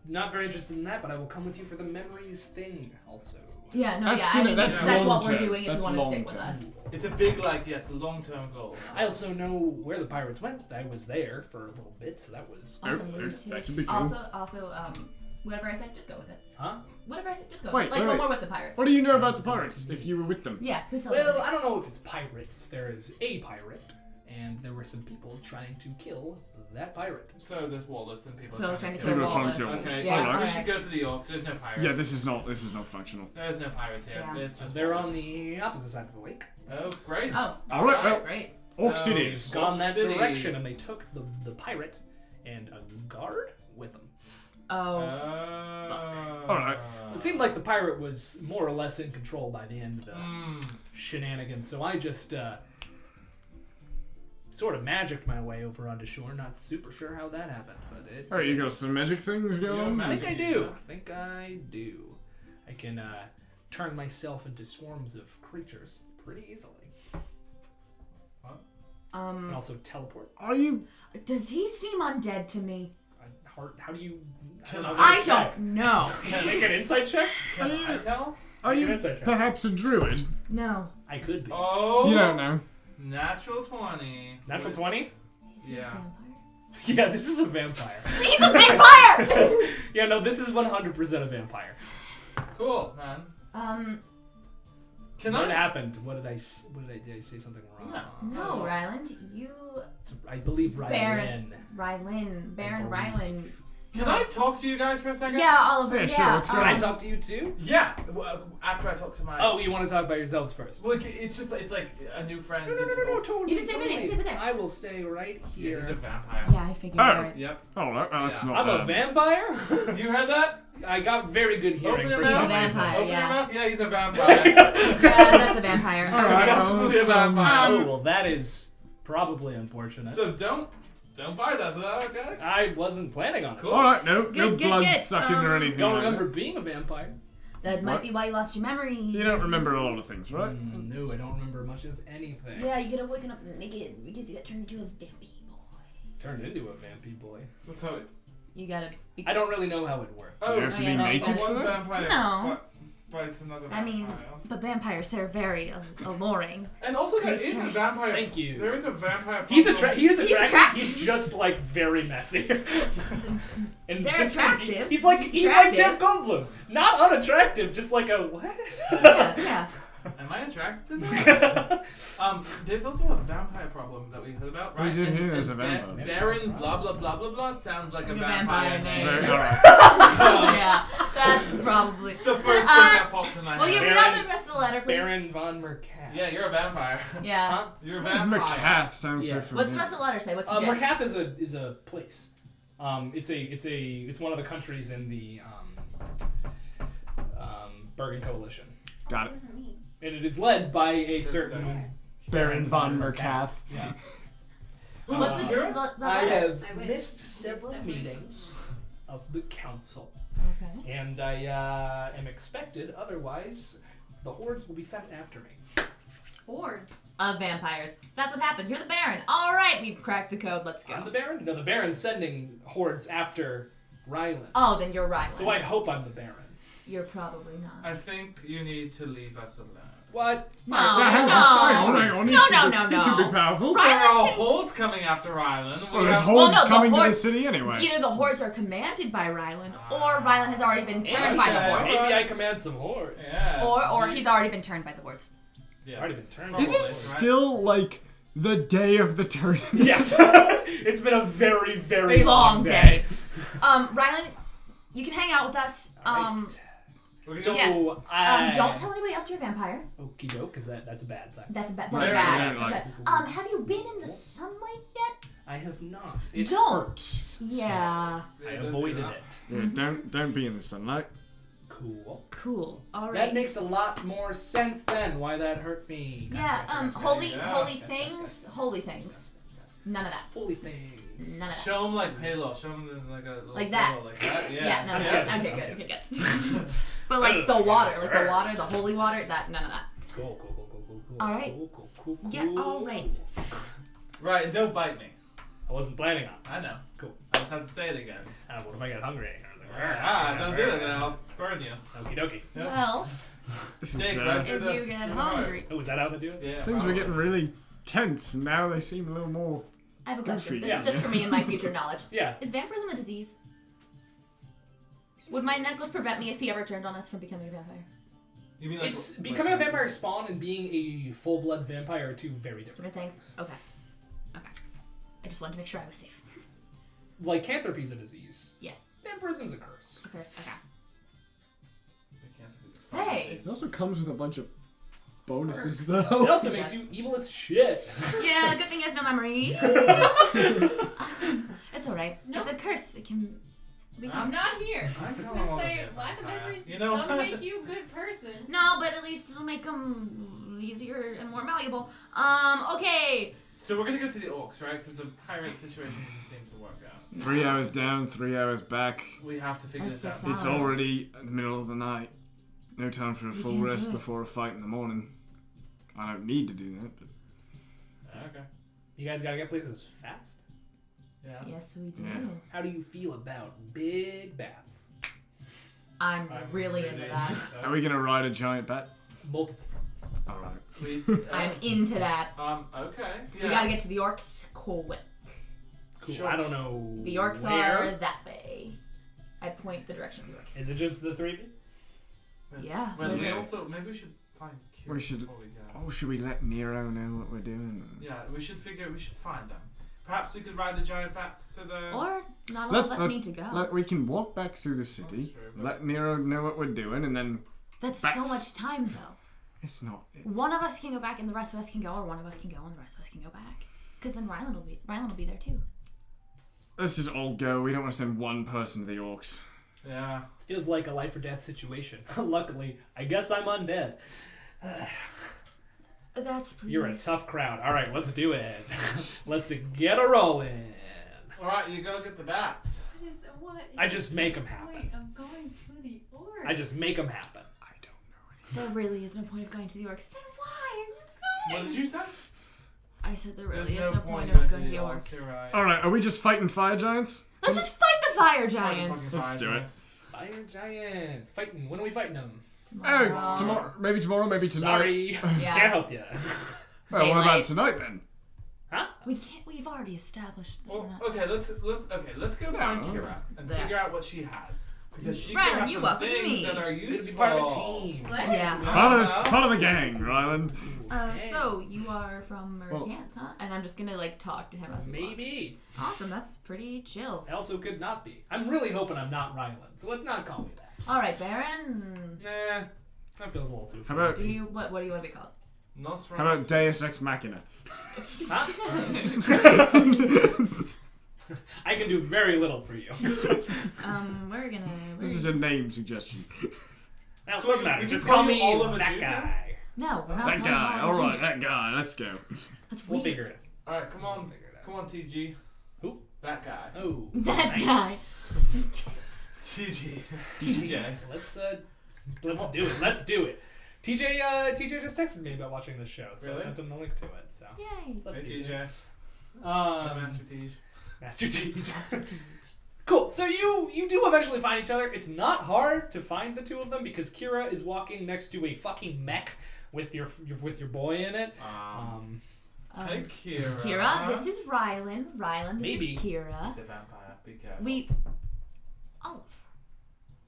Not very interested in that, but I will come with you for the memories thing also. Yeah, no, That's yeah. gonna- I mean, that's that's what we're long-term. doing if That's you want to stick with long-term. us. It's a big, like, yeah, it's a long-term goal. I also know where the pirates went. I was there for a little bit, so that was... Awesome. Oh, we that too. should be cool. Also, whatever I said, just go with it. Huh? Whatever I said, just go Wait, with it. Like, wait, when wait. we're with the pirates. What do you know about the pirates? If you were with them. Yeah, please tell Well, me. I don't know if it's pirates. There is a pirate, and there were some people trying to kill that pirate. So there's Wallace and people No, trying to People kill are trying Wallace. to kill Okay, Yeah, so we alright. should go to the Orcs. There's no pirates. Yeah, this is not functional. There's no pirates here. Yeah. It's just They're Wallace. on the opposite side of the lake. Oh, great. Oh, Alright, well, great. Orcs So, it They've is. gone that City. direction, and they took the pirate and a guard with them. Oh, Alright. It seemed like the pirate was more or less in control by the end of the Mm. shenanigans, so I just sort of magicked my way over onto shore. Not super sure how that happened, but it. Alright, you got some magic things going Yeah, on? I think I Magic. do. I think I do. I can turn myself into swarms of creatures pretty easily. And also teleport. Are you? does he seem undead to me? How do you? Can know I- how I to check. don't know. Can I make an insight check? Can I tell? Are Make an you insight check. perhaps a druid? No. I could be. Oh. You don't know. Natural 20. Natural which- 20? Is he Yeah. a vampire? Yeah, this is a vampire. He's a vampire! Yeah, no, this is 100% a vampire. Cool, man. Can What I? happened? Did I say something wrong? No, Ryland, you... It's, I believe Baron. Rylan. Baron I Ryland. Can I talk to you guys for a second? Yeah, Oliver, Yeah, yeah. sure, let's go. Can I talk to you too? Yeah. Well, after I talk to my. Oh, you want to talk about yourselves first? Well, it's just it's like a new friend. Totally. You just stay over there, totally. stay over there. I will stay right Yeah, here. he's a vampire. Yeah, I figured Oh. it out. Yep. Alright, well, that's Yeah. not I'm a bad. vampire? You heard that? I got very good hearing Open your for mouth. some He's a reason. vampire. Open yeah. your mouth. Yeah, he's a vampire. Yeah, that's a vampire. Alright, well, Definitely a vampire. Oh, well, that is probably unfortunate. So don't buy that. Is that okay? I wasn't planning on it. Cool. Alright, no Good, blood good. sucking or anything. Don't like remember that. being a vampire. That might What? be why you lost your memory. You don't remember a lot of things, right? No, I don't remember much of anything. Yeah, you could have woken up naked because you got turned into a vampy boy. Turned into a vampy boy. Let's have it. You gotta be... I don't really know how it works. Do you have to be yeah, no, naked but for One that? vampire. No. Bites another I vampire. mean, but vampires, they're very alluring. And also there is a creatures. vampire. Thank you. There is a vampire. He is problem. attractive. attractive. He's just like very messy. And They're just attractive. He's like He's like attractive. Jeff Goldblum. Not unattractive, just like a what? Yeah, yeah. Am I attracted to that? There's also a vampire problem that we heard about, right? We did hear there's And a vampire. Baron blah blah blah blah blah sounds like a Like a vampire vampire name. name. Alright. Yeah, that's probably. It's the first thing that popped in my Will you head. read out the rest of the letter, please? Baron von Mercath. Yeah, you're a vampire. Yeah. Huh? You're a Where's vampire. Mercath sounds so Yes. familiar. What's the rest of the letter say? What's the gist? Mercath is a place. It's one of the countries in the Bergen Coalition, Got What it. does it mean? and it is led by a Just certain Where? Baron von Mercath. Yeah. What's the gist of the I letter? have I wish. missed several Separate. meetings of the council, Okay. and I am expected. Otherwise, the hordes will be sent after me. Hordes. Of vampires. That's what happened. You're the Baron. All right, we've cracked the code. Let's I'm go. the Baron. No, the Baron's sending hordes after Ryland. Oh, then you're right. So I hope I'm the Baron. You're probably not. I think you need to leave us alone. What? No, Now, hang no. on, hang on. No, He no, could no, be- no. He could be powerful. Right. There are hordes coming after Ryland. Well, there's Well, hordes no, the coming to the horde- city anyway. Either the hordes are commanded by Ryland, or Ryland has already been turned by the Okay. hordes. Maybe I command some hordes. Yeah. Or he's already been turned by the hordes. Yeah. Already been turned. Probably, Is right? it still like the day of the tournament? Yes. It's been a very, very, Very long day. Ryland, you can hang out with us. We're gonna So Yeah. I Don't tell anybody else you're a vampire. Okie doke, because that's a bad thing. That's a bad. Right, That's right, bad. right, That's bad. Have you been in the sunlight yet? I have not. It Don't. hurts. Yeah. I Yeah, don't do avoided that. it. Yeah, don't be in the sunlight. Cool. Cool. All That right. makes a lot more sense then. Why that hurt me. Yeah. Gotcha. Holy Yeah. things. Holy things. None of that. Holy things. None of that. Show him like Halo. Show him like a little Like that. symbol like that. Yeah. Yeah. No. Yeah. Okay. Good. But like the water, the holy water. That none of that. Cool. All right. Cool. Yeah, all right. Right, and don't bite me. I wasn't planning on. I know. Cool. I just have to say it again. What if I get hungry? I was like, Don't do it then. I'll burn you. Okie dokie. Yep. Well, This is, Jake, right if through you the- get through the heart. hungry, Oh, is that how they do it? Yeah. things were probably. getting really tense, and now they seem a little more. I have a question. Goofy. This is just for me and my future knowledge. Yeah. Is vampirism a disease? Would my necklace prevent me if he ever turned on us from becoming a vampire? You mean like It's becoming a vampire spawn and being a full blood vampire are two very different Different things? Okay. I just wanted to make sure I was safe. Lycanthropy is a disease. Yes. Vampirism's a curse. Of course. Okay. We can't do the Hey. pharmacies. It also comes with a bunch of bonuses, It though. also makes you evil as shit. Yeah, good thing he has no memory. It's alright. No. It's a curse. It can. I'm not here. I I'm just don't gonna wanna say be a lack of vampire. memories You know don't what? make you a good person. No, but at least it'll make them easier and more malleable. Okay. So we're gonna go to the orcs, right? Because the pirate situation doesn't seem to work out. 3 hours down, 3 hours back. We have to figure That's this out. 6 It's hours. already the middle of the night. No time for a We full can't do rest it. before a fight in the morning. I don't need to do that, but Okay. You guys gotta get places fast. Yeah. Yes, we do. Yeah. How do you feel about big bats? I'm really into that. are we gonna ride a giant bat? Multiple. Alright. We, I'm into that. okay. Yeah. We gotta get to the orcs quick. Cool. Sure. I don't know. The orcs where. are that way. I point the direction of the orcs. Is it just the three of you? Yeah. Well, we Yeah. also maybe we should find Kira We should- before we go. Oh, should we let Nero know what we're doing? Yeah, we should find them. Perhaps we could ride the giant bats to the. Or not all Let's- of us let's- need to go. We can walk back through the city, That's true, but- let Nero know what we're doing, and then That's bats. so much time, though. it's not. One of us can go back and the rest of us can go, or one of us can go and the rest of us can go back. Because then Ryland will be there too. Let's just all go. We don't want to send one person to the orcs. Yeah. This feels like a life or death situation. Luckily, I guess I'm undead. That's please. You're a tough crowd. All right, let's do it. Let's get a rolling. All right, you go get the bats. What? I just make 'em happen. Wait, I'm going to the orcs. I just make them happen. I don't know. There really is no point of going to the orcs. Then why are you going? What did you say? I said there There's really is no no point point in of going going to to the the orcs. orcs. You're right. Alright, are we just fighting fire giants? Let's just fight the fire Fucking giants. fire Let's do it. giants. Fire giants fighting. When are we fighting them? Oh, tomorrow, maybe tonight. Sorry, Yeah. can't help you. Well, what Daylight. about tonight then? Huh? We can't. We've already established that we're Well, not. okay, let's go find No. Kira and There. figure out what she has because she Rylan, can have you some welcome things me. that are You're useful. gonna be part of a team. What? Yeah. Part of the gang, Ryland. Okay. So you are from Well- Mercant, huh? And I'm just gonna like talk to him as we walk. Maybe. Awesome. That's pretty chill. I also could not be. I'm really hoping I'm not Ryland, so let's not call me that. All right, Baron. Nah, that feels a little too. How about Do you what? What do you want to be called? Nosferatu. how about Deus Ex Machina? I can do very little for you. We're gonna. This is a name suggestion. Now, Could doesn't you- matter. would you Just call call you me Oliver that Jr.? guy. No, we're not. That calling guy. him All Oliver right, Jr. that guy. Let's go. That's We'll weird. figure it. All right, come on, Figure it out. come on, TG. Who? That guy. Oh, That nice. TG. TJ. Let's do it. Let's do it. TJ just texted me about watching this show, so Really? I sent him the link to it. So. Yay. What's up, Hey, TJ. Master Master TJ. Master T. Master T. Cool. So you do eventually find each other. It's not hard to find the two of them because Kira is walking next to a fucking mech with your boy in it. Hey, Kira. Kira, this is Rylan. Rylan, this Maybe. is Kira. He's a vampire. Be careful. We. Oh,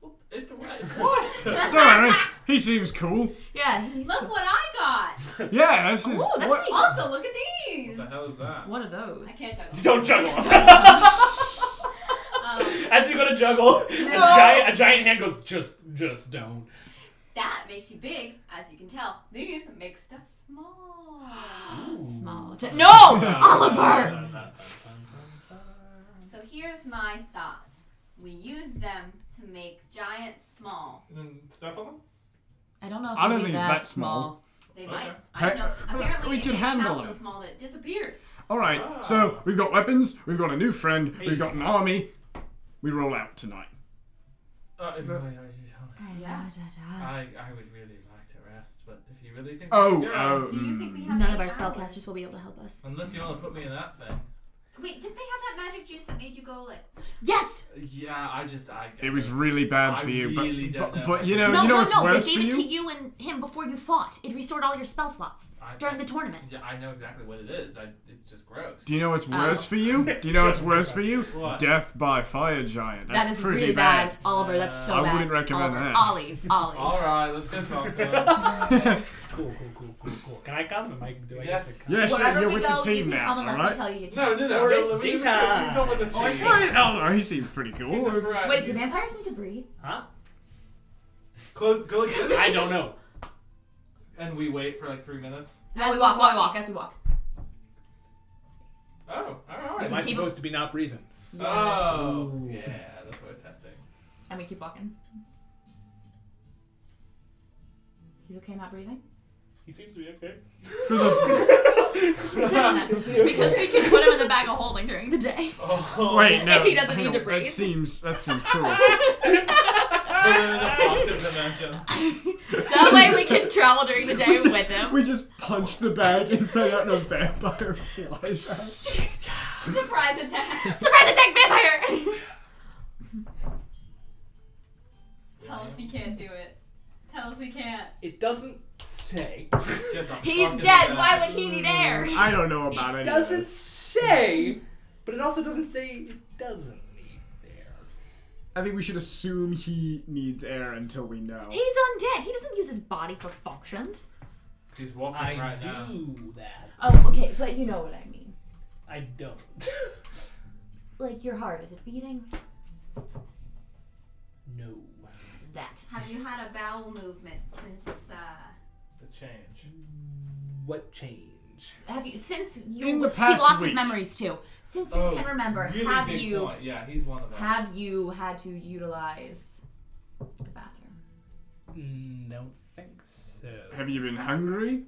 What? Don't worry. He seems cool. yeah. He's Look what I got! Yeah, this is. Ooh, that's what- pretty- Also, look at these! What the hell is that? What are those? I can't juggle. Don't juggle. Um, As you go to juggle, No. a giant hand goes, just don't. that makes you big, as you can tell. These make stuff small. Small. No, Oliver. So here's my thoughts. We use them to make giants small. Then step on them? I don't know if I don't it'd be think it's that that small. They Okay. might. I don't know. Apparently, we it can made the handle house them. so small that it disappeared. All right. So we've got weapons. We've got a new friend. Hey. We've got an army. We roll out tonight. Yeah. I would really like to rest, but if you really think Oh, you're out, Do you think we have None of our 8 hours? spellcasters will be able to help us. unless you want to put me in that thing. Wait, did they have that magic juice that made you go like? Yes. Yeah, I It was really bad for you, but really don't know. but you No, know no, what's no. worse They for gave it to you? you and him before you fought. It restored all your spell slots during the tournament. Yeah, I know exactly what it is. It's just gross. Do you know what's Oh. worse for you? Do you know what's Just worse for you? What? Death by fire giant. That's That is pretty really bad, Oliver. That's so I bad. wouldn't recommend Oliver. that. Ollie. All right, let's go talk to him. Cool. Can I come? Do I Yes. get to come? Yeah, sure. Wherever You're we with go, the team you can now, come unless alright? we tell you you No, can. no. Or it's he's daytime. not with the team. Right, Eleanor, he seems pretty cool. He's a friend. Wait, do He's- vampires need to breathe? Huh? Go again. I don't know. And we wait for like 3 minutes. While we walk, as we walk. Oh, all right. Am I Keep- supposed to be not breathing? Oh, Ooh. yeah, that's what we're testing. And we keep walking. He's okay not breathing? He seems to be okay. For the, Because we can put him in the bag of holding during the day. Oh, wait, no. If he doesn't hang need to on, breathe. That seems cruel. Put him in the pocket dimension. That way we can travel during the day with him. We just punch the bag inside out and a vampire flies Surprise attack! Surprise attack, vampire! Tell us we can't do it. Tell us we can't. It doesn't say. Get the He's fuck in dead. the Why bag. would he need air? I don't know about it. It doesn't say, but it also doesn't say it doesn't need air. I think we should assume he needs air until we know. He's undead. He doesn't use his body for functions. He's walking I right now. do that. Oh, okay, but you know what I mean. I don't. Like your heart, is it beating? No. That. Have you had a bowel movement since The change. What change? Have you since you In the he past lost his week. memories too? Since you can remember, really have big you point. Yeah, he's one of us. have you had to utilize the bathroom? Don't think so. Have you been hungry?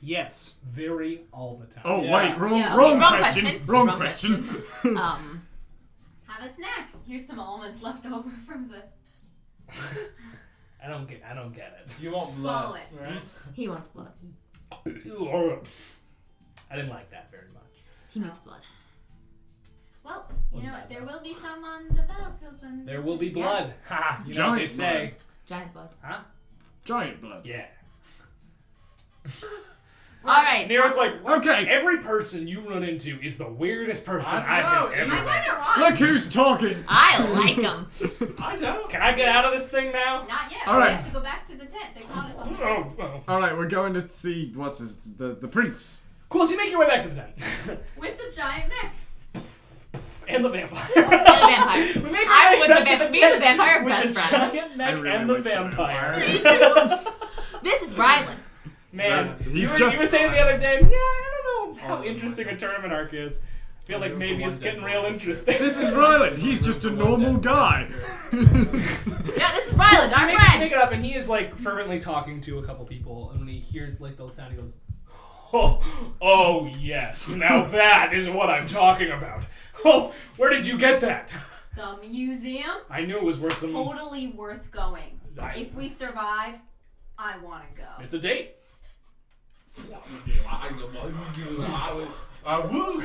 Yes, very all the time. Oh Yeah. wait, wrong Yeah, wrong okay, question. Wrong question. have a snack? Here's some almonds left over from the. I don't get it. You want Swallow blood, it. right? He wants blood. I didn't like that very much. He needs blood. Well, you know what? There will be some on the battlefield when. There will be blood. Ha! You know what they Giant say. Giant blood. Huh? Giant blood. Yeah. All right. Nero's like, what? Okay. Every person you run into is the weirdest person I I've know, ever I met. wonder why. Look who's talking. I like him. I don't. Can I get out of this thing now? Not yet. All We right. have to go back to the tent. They caught us on the Oh. All right, we're going to see the prince. Cool, so you make your way back to the tent. with the giant mech. And the vampire. And the vampire. We make I our way would back the to vamp- me and the tent vampire are with best the friends. giant I mech really and the like the vampire. This is Rylan. Man, He's you just were saying the other day, yeah, I don't know how interesting a tournament arc is. I feel like maybe it's getting real interesting. This is Ryland. He's just a normal guy. Yeah, this is Rylan, So our you friend. make it up, and he is like fervently talking to a couple people, and when he hears like the sound, he goes, "Oh yes, now that is what I'm talking about. Oh, where did you get that? The museum. I knew it was worth some. Totally worth going. I- If we survive, I want to go. It's a date." Woo!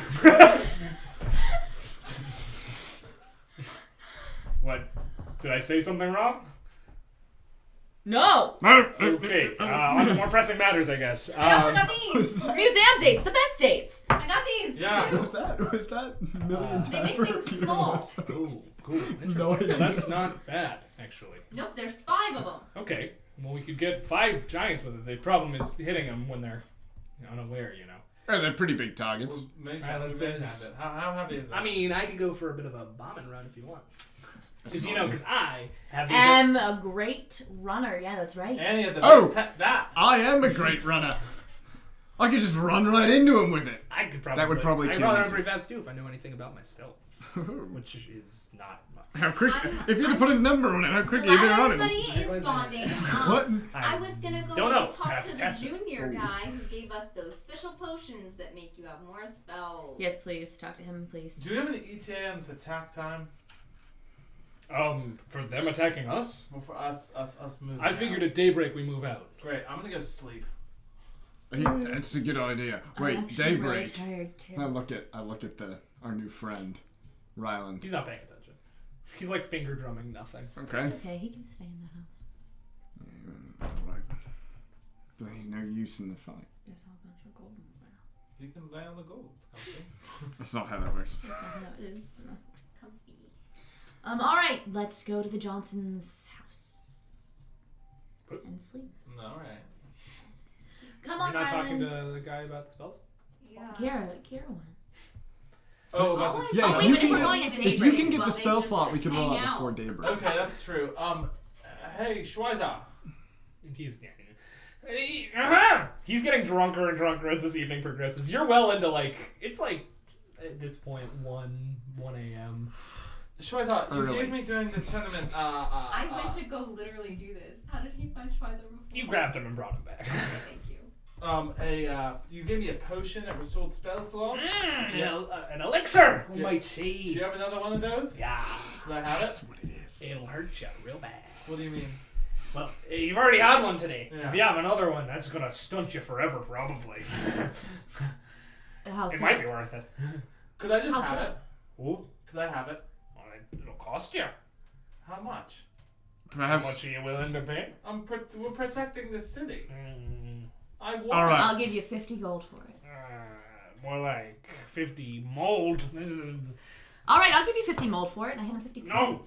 What? Did I say something wrong? No. Okay, on to more pressing matters, I guess. I also got these. Museum dates, the best dates. I got these Yeah. too. Was that million They make Tapper things Peter small. West? Oh, cool. No idea. That's not bad, actually. Nope, there's 5 of them. Okay, well, we could get 5 giants with it. The problem is hitting them when they're unaware, you know. Oh, they're pretty big targets. Island says- How heavy is that? I mean, I could go for a bit of a bombing run if you want. Because, because I have the Am a great runner. Yeah, that's right. and he has a Oh. big pet that. I am a great runner. I could just run right into him with it. I could probably. That would probably I'd kill probably me run too. pretty fast too if I knew anything about myself, which is not much. How quick? I'm- If you had to put a number on it, how quick Glad are you running? everybody is bonding. What? I was gonna go Don't maybe know. talk Have to to the test it. junior guy who gave us those special potions that make you have more spells. Yes, please. Talk to him, please. Do we have any ETA on this attack time? For them attacking us, Well, for us moving. I figured at daybreak we move out. Great. I'm gonna go sleep. That's a good idea. Wait, I'm actually really daybreak. tired too. I look at our new friend, Ryland. He's not paying attention. He's like finger drumming nothing. Okay. It's okay. He can stay in the house. Alright. But he's no use in the fight. There's a whole bunch of gold in there. You can lay on the gold. It's comfy. That's not how that works. That's not how it is. No. Comfy. All right. Let's go to the Johnsons' house and sleep. All right. Come Are on, you not talking Rylan. to the guy about the spells? Yeah. Kira went. Oh, about Oh, this. Yeah, Oh, if wait, you but can if we're get- going at If you daybreak, can get well, the they spell just slot, we can roll hang out out. before daybreak. Okay, that's true. Hey, Schweizer. He's he's getting drunker and drunker as this evening progresses. You're well into it's like at this point 1 a.m. Schweizer, you Early. gave me during the tournament. I went to go literally do this. How did he find Schweizer before? You grabbed him and brought him back. Thank you. You gave me a potion that restored spell slots. An elixir. We Yeah. might Do see. you have another one of those? Yeah, Can I have it? That's what it is. it'll hurt you real bad. What do you mean? Well, you've already had one today. Yeah. If you have another one, that's gonna stunt you forever, probably. How It so? might be worth it. Could I just How have so? it? Ooh, Could I have it? well, it'll cost you. How much? How Perhaps. much are you willing to pay? We're protecting the city. I want. All right. I'll give you 50 gold for it. More like 50 mold. This is All right, I'll give you 50 mold for it, and I hand him 50 gold. no.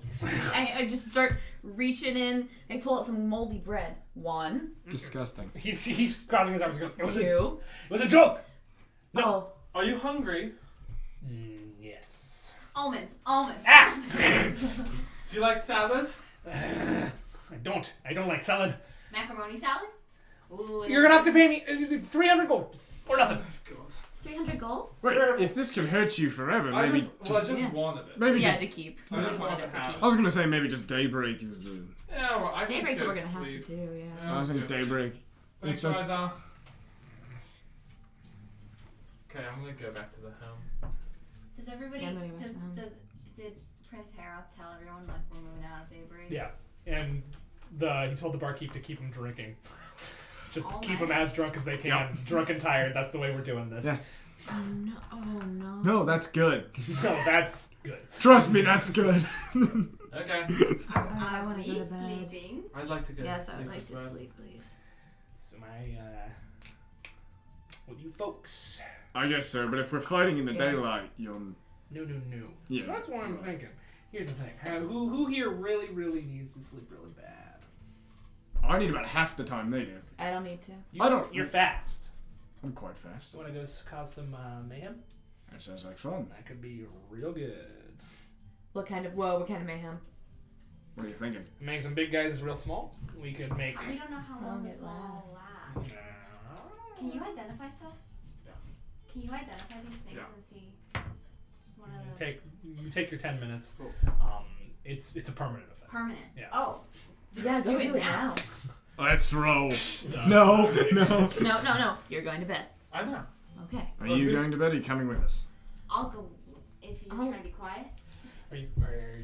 I just start reaching in. I pull out some moldy bread. 1, Disgusting. He's crossing his arms. Going, it 2. was a joke. No. Oh, Are you hungry? Yes. Almonds. Almonds. Ah. Do you like salad? I don't like salad. Macaroni salad. Ooh. You're gonna have to pay me 300 gold or nothing. 300 gold? Wait, if this could hurt you forever, I maybe just Yeah. wanted it. maybe Yeah, just. to keep. I just Wanted wanted it to for have keep. I was gonna say maybe just daybreak is the. Yeah, well, I can Daybreak's just what go we're gonna have to sleep. do, yeah. Yeah. I think Yes. daybreak. Thanks, If that's- Schweizer. Okay, I'm gonna go back to the home. Does everybody? Yeah, I'm gonna go back to the house. Did Prince Harold tell everyone like we're moving out of Daybreak? Yeah, and he told the barkeep to keep him drinking. Just All keep night? him as drunk as they can. Yep. Drunk and tired. That's the way we're doing this. Yeah. Oh no. Oh no. No, that's good. No, that's good. Trust me, that's good. Okay. I Are want to we go to bed. sleeping? I'd like to go Yes, to I sleep would like as to well. sleep, please. So with you folks. I guess so, but if we're fighting in the Yeah. daylight, you'll... No. Yeah. That's what I'm thinking. Here's the thing. Who here really needs to sleep really bad? I need about half the time they do. I don't need to. I don't- You're fast. I'm quite fast. You want to go cause some mayhem? That sounds like fun. That could be real good. What kind of mayhem? What are you thinking? Make some big guys real small. We could make. We don't know how long this will last. Can you identify stuff? Yeah. Can you identify these things Yeah. and see one of the You take your 10 minutes. Cool. It's a permanent effect. permanent? Yeah. Oh, Yeah, go Do it now. Let's roll. No. No. You're going to bed. I know. Okay. Are you going to bed or are you coming with us? I'll go if you're Oh. trying to be quiet. Are you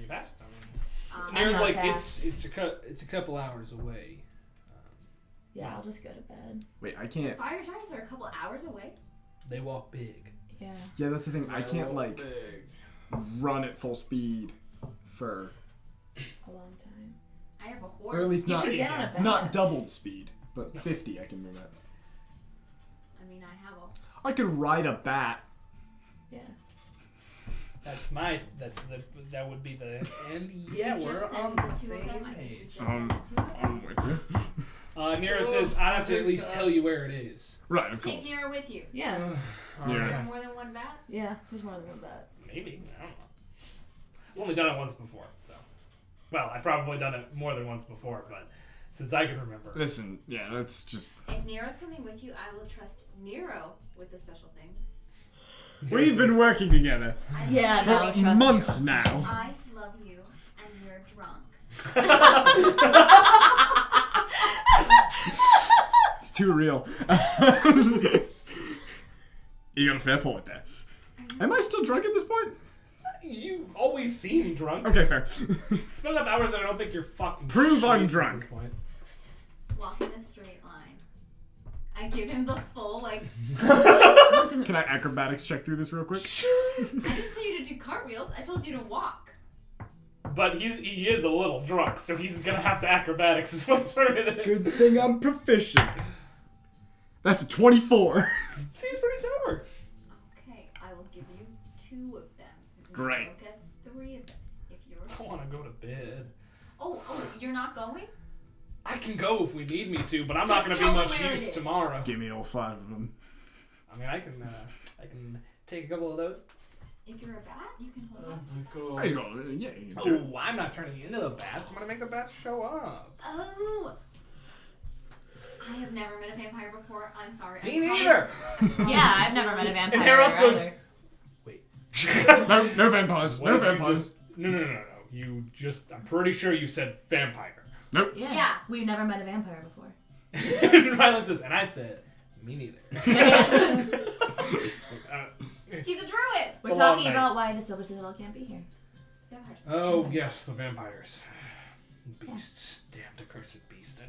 fast? I mean, I'm Nira's not like fast. it's a couple hours away. Yeah, I'll just go to bed. Wait, I can't. Fire giants are a couple hours away. They walk big. Yeah. Yeah, that's the thing. I can't like Big. run at full speed for A long time. I have a horse. or at least You not should get on a bed. not doubled speed, but 50 I can move at. I mean, I have a. I could ride a bat. Yeah. That would be the end. Yeah, You we're just on send the the two of same them. I think you page. just send the two of them. I'm with you. Nira says I'd have to at least tell you where it is. Right, of Take course. Nira with you. Yeah. Is Yeah. there more than one bat? Yeah. There's more than one bed. Maybe. I don't know. I've only done it once before, so. Well, I've probably done it more than once before, but since I can remember. Listen, yeah, that's just... If Nero's coming with you, I will trust Nero with the special things. We've been working together I Yeah, love no, you. trust months me. now. I love you, and you're drunk. It's too real. You got a fair point there. Am I still drunk at this point? You always seem drunk. Okay, fair. It's been enough hours that I don't think you're fucking. Prove I'm shit at drunk. this point. Walk in a straight line. I give him the full, like, Can I acrobatics check through this real quick? I didn't tell you to do cartwheels, I told you to walk. But he is a little drunk, so he's gonna have to acrobatics is what it is. Good thing I'm proficient. That's a 24. Seems pretty sober. Okay, I will give you 2 of them. Great. Nero gets 3 of them. If you're. I want to go to bed. Oh, you're not going? I can go if we need me to, but I'm Just not gonna be tell them much where it use is. tomorrow. Give me all 5 of them. I mean, I can take a couple of those. If you're a bat, you can hold Oh on. my god. He's going, yeah, you can do it. Oh, I'm not turning you into the bats. I'm gonna make the bats show up. Oh! I have never met a vampire before. I'm sorry. Me neither. Yeah, I've never met a vampire. And Harold goes, either. wait. No vampires. What No did you vampires. just- No. You just, I'm pretty sure you said vampire. Nope. Yeah. Yeah. We've never met a vampire before. And Rylan says, and I said, me neither. He's a druid! We're It's a long talking night. about why the Silver Citadel can't be here. Vampires. Oh, yes, the vampires. Beasts. Damned accursed beast.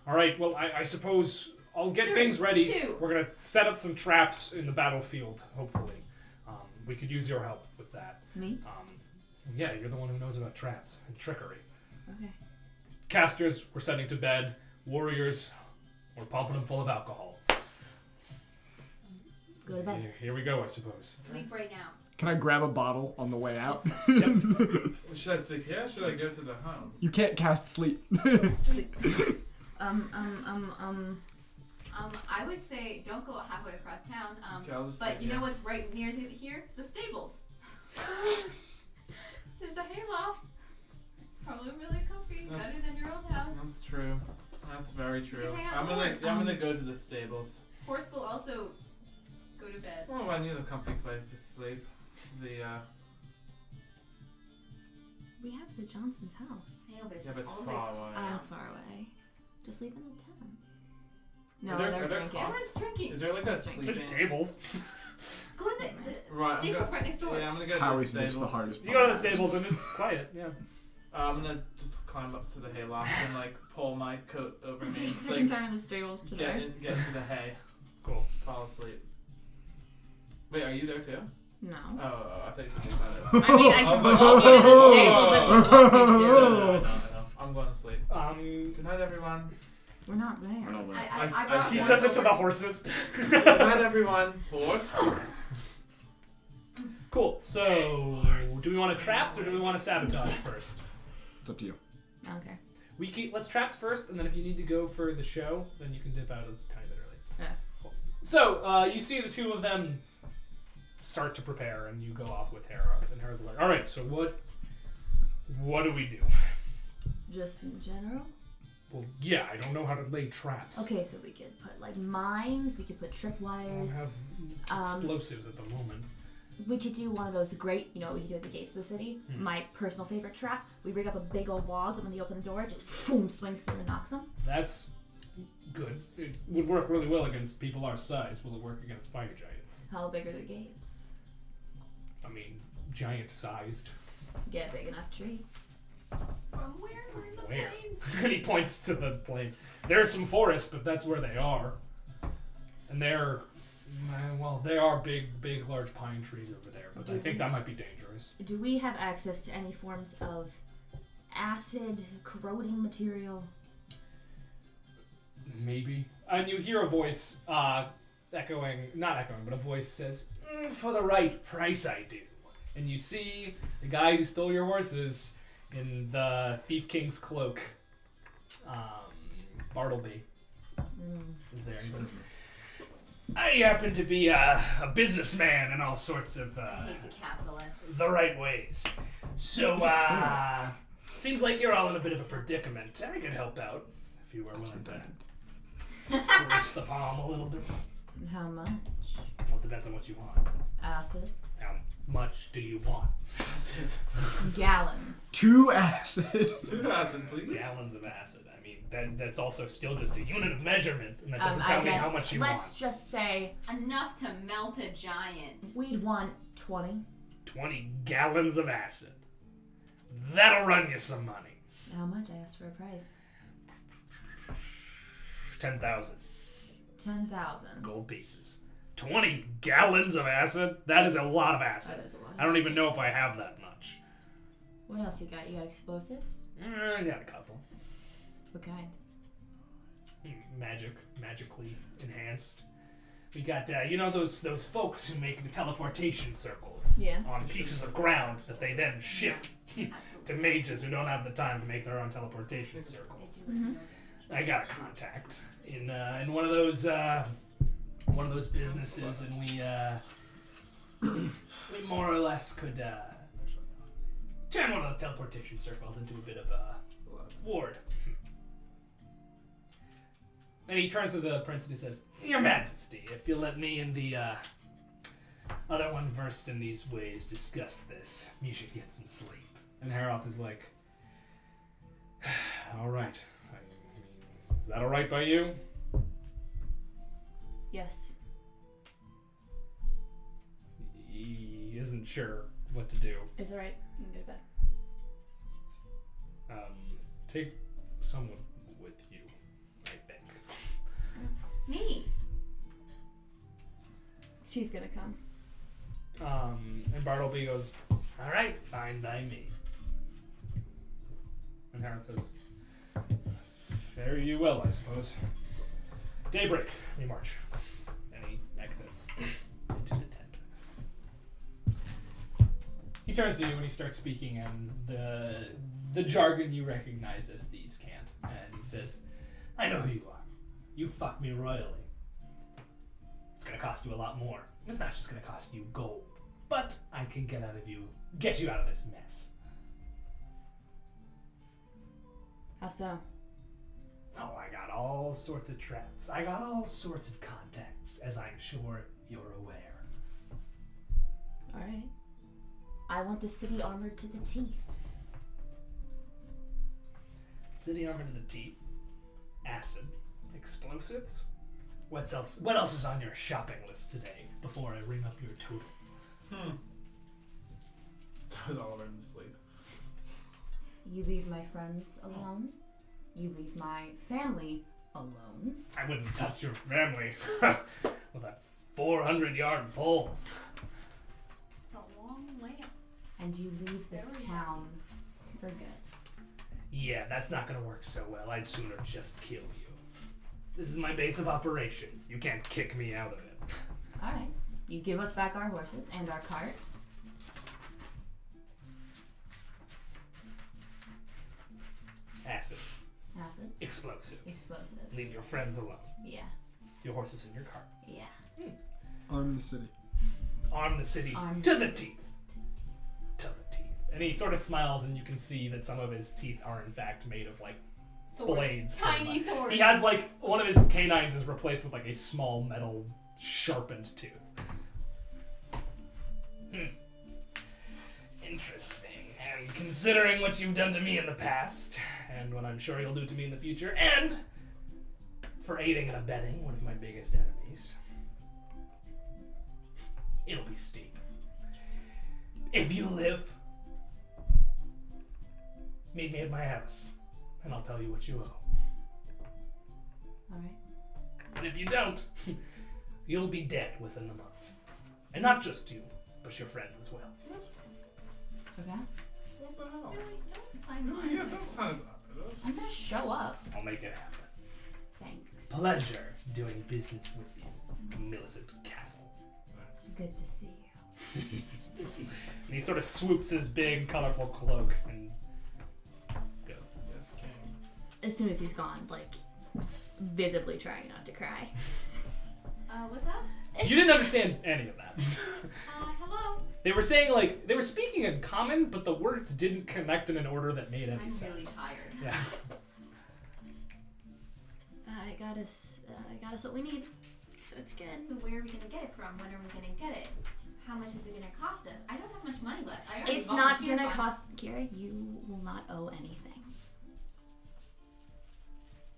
Alright, well, I suppose I'll get 3, things ready. 2. We're gonna set up some traps in the battlefield, hopefully. We could use your help with that. Me? Yeah, you're the one who knows about traps and trickery. Okay. Casters, we're sending to bed. Warriors, we're pumping them full of alcohol. Go to bed. Here we go, I suppose. Sleep right now. Can I grab a bottle on the way out? Should I sleep here? Or should I go to the home? You can't cast sleep. Sleep. I I would say don't go halfway across town. Okay, I'll just But sleep you know here. what's right near here? The stables. There's a hayloft. It's probably really comfy. That's- Better than your old house. That's true. That's very true. can hang out I'm with gonna horse. I'm gonna go to the stables. Horse will also go to bed. Oh, I need a comfy place to sleep. We have the Johnson's house. I know, but it's, Yeah, but it's all the way far across away. town. Oh, it's far away. Just sleep in the town. No, Are there- they're are there drinking. cops? Everyone's drinking. Is there like a That's sleeping? There's tables. Go to the Right, I'm stables go- right next door. Yeah, I'm gonna go How to the is this stables. the hardest You part? go to the stables and it's quiet, yeah. I'm gonna just climb up to the hayloft and like pull my coat over me. It's and your just, second like, time in the stables get today. into the hay. Cool. Fall asleep. Wait, are you there too? No. Oh, I thought you said you were I mean, I was can like, walk you to the stables if you want me I to. know. I'm going to sleep. Good night, everyone. We're not there. We're not there. I brought He one says it to over. the horses. Let everyone force. Cool. So, do we want to traps or do we want to sabotage first? It's up to you. Okay. Let's traps first, and then if you need to go for the show, then you can dip out a tiny bit early. Yeah. Cool. So you see the two of them start to prepare, and you go off with Herath, and Herath's like, "All right, so what do we do?" Just in general? Well, yeah, I don't know how to lay traps. Okay, so we could put like mines, we could put I don't tripwires. have explosives at the moment. We could do one of those great, we could do at the gates of the city. My personal favorite trap. We rig up a big old log that when they open the door, it just boom, swings through and knocks them. That's good. It would work really well against people our size. Will it work against fire giants? How big are the gates? I mean, giant-sized. Get a big enough tree. From where? From We're in the where? plains. And he points to the plains. There's some forest, but that's where they are. And they're, well, they are big, large pine trees over there. But I think that might be dangerous. Do we have access to any forms of acid, corroding material? Maybe. And you hear a voice not echoing, but a voice says, "For the right price, I do." And you see the guy who stole your horses in the Thief King's cloak. Bartleby is there. And he says, "I happen to be a businessman in all sorts of I hate the capitalists. the right ways. So, seems like you're all in a bit of a predicament. I could help out if you were willing to grease the palm a little bit. How much? Well, it depends on what you want. Acid? How much do you want? Gallons. 2 acid. 2 acid, please. Gallons of acid. I mean, that's also still just a unit of measurement, and that doesn't tell I me guess how much you let's want. just say Enough to melt a giant. we'd want 20. 20 gallons of acid. That'll run you some money. How much? I asked for a price. 10,000 10,000. gold pieces. 20 gallons of acid? That is a lot of acid. That is a lot. I don't even know if I have that much. What else you got? You got explosives? I got a couple. What kind? Magically enhanced. We got, those folks who make the teleportation circles Yeah. on pieces of ground that they then ship to Absolutely. mages who don't have the time to make their own teleportation circles. I got a contact in one of those businesses, and we more or less could turn one of those teleportation circles into a bit of a ward. And he turns to the prince and he says, "Your Majesty, if you'll let me and the other one versed in these ways discuss this, you should get some sleep." And Herath is like, "All right. I mean, is that all right by you?" Yes. He isn't sure what to do. It's alright. You can go to bed. Take someone with you, I think. Me. She's gonna come. And Bartleby goes, "All right, fine by me." And Herath says, "Fare you well, I suppose. Daybreak, we march." And he exits into the tent. He turns to you and he starts speaking in the jargon you recognize as thieves can't. And he says, "I know who you are. You fucked me royally. It's gonna cost you a lot more. It's not just gonna cost you gold, but I can get you out of this mess." How so? Oh, I got all sorts of traps. I got all sorts of contacts, as I'm sure you're aware. Alright. I want the city armored to the teeth. City armor to the teeth, acid, explosives. What else is on your shopping list today? Before I ring up your total. That was all in sleep. You leave my friends alone. You leave my family alone. I wouldn't touch your family with a 400-yard pole. It's a long lance. And you leave this Very town for good. Yeah, that's not gonna work so well. I'd sooner just kill you. This is my base of operations. You can't kick me out of it. All right. You give us back our horses and our cart. Acid. Acid. Explosives. Explosives. Leave your friends alone. Yeah. Your horses in your cart. Yeah. Arm the city. Arm the city Arm to the teeth. To the teeth. And he sort of smiles, and you can see that some of his teeth are in fact made of like Swords. blades. pretty Tiny much. swords. He has like one of his canines is replaced with like a small metal sharpened tooth. Interesting. And considering what you've done to me in the past, and what I'm sure you'll do to me in the future, and for aiding and abetting one of my biggest enemies, it'll be steep. If you live, meet me at my house, and I'll tell you what you owe. All right. And if you don't, you'll be dead within the month. And not just you, but your friends as well. Okay. What the hell? Sign No, mine. yeah, don't sign us up to this. I'm gonna show up. I'll make it happen. Thanks. Pleasure doing business with you, Millicent Castle. Thanks. Good to see you. And he sort of swoops his big, colorful cloak and goes. Yes, King. As soon as he's gone, like visibly trying not to cry. What's up? You didn't understand any of that. Hello. They were saying, like, they were speaking in common, but the words didn't connect in an order that made any I'm sense. really tired. Yeah. I got us what we need, so it's good. So where are we gonna get it from? When are we gonna get it? How much is it gonna cost us? I don't have much money left. I already It's not volunteered gonna on- cost. Kira, you will not owe anything.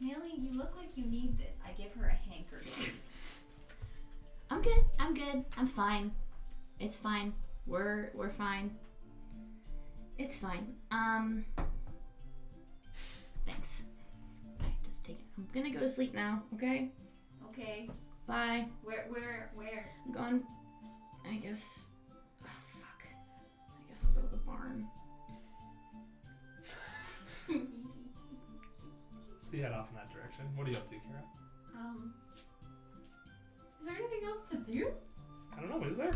Millie, you look like you need this. I give her a handkerchief. I'm good. I'm good. I'm fine. It's fine. We're fine. It's fine. Thanks. Alright, just take it. I'm gonna go to sleep now, okay? Okay. Bye. Where? I'm going. I guess. Oh, fuck. I guess I'll go to the barn. So you head off in that direction. What are you up to, Kira? Is there anything else to do? I don't know. Is there?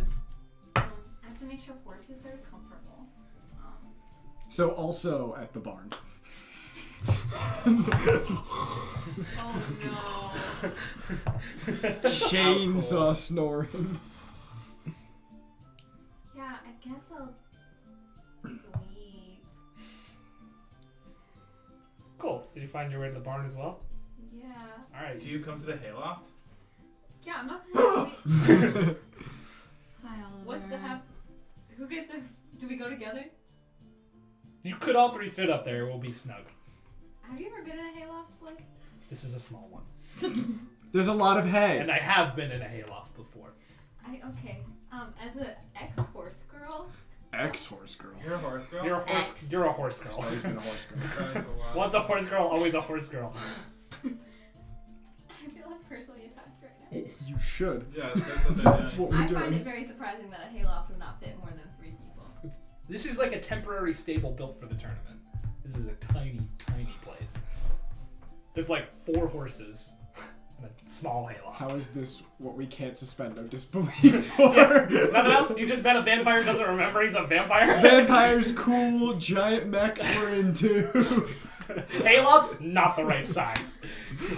I have to make sure horse is very comfortable. So also at the barn. Oh no. Chainsaw snoring. Yeah, I guess I'll sleep. Cool. So you find your way to the barn as well? Yeah. Alright. Do you come to the hayloft? Yeah, I'm not gonna sleep. Hi, Oliver. What's the Who gets a? Do we go together? You could all three fit up there. It will be snug. Have you ever been in a hayloft, Blake? This is a small one. There's a lot of hay. And I have been in a hayloft before. Okay. As a ex-horse girl. Ex-horse girl. You're a horse girl? You're a horse. X. You're a horse girl. Always been a horse girl. That is a lot. Once a horse girl, always a horse girl. I feel like personally attacked right now. You should. Yeah, that's what they're That's doing. what we're I find it doing. very surprising that a hayloft would not fit more than 3 people. This is like a temporary stable built for the tournament. This is a tiny, tiny place. There's like 4 horses and a small hayloft. How is this what we can't suspend our disbelief for? Yeah. Nothing else? You just met a vampire who doesn't remember he's a vampire? Vampires cool, giant mechs we're into. Haylofts, not the right size.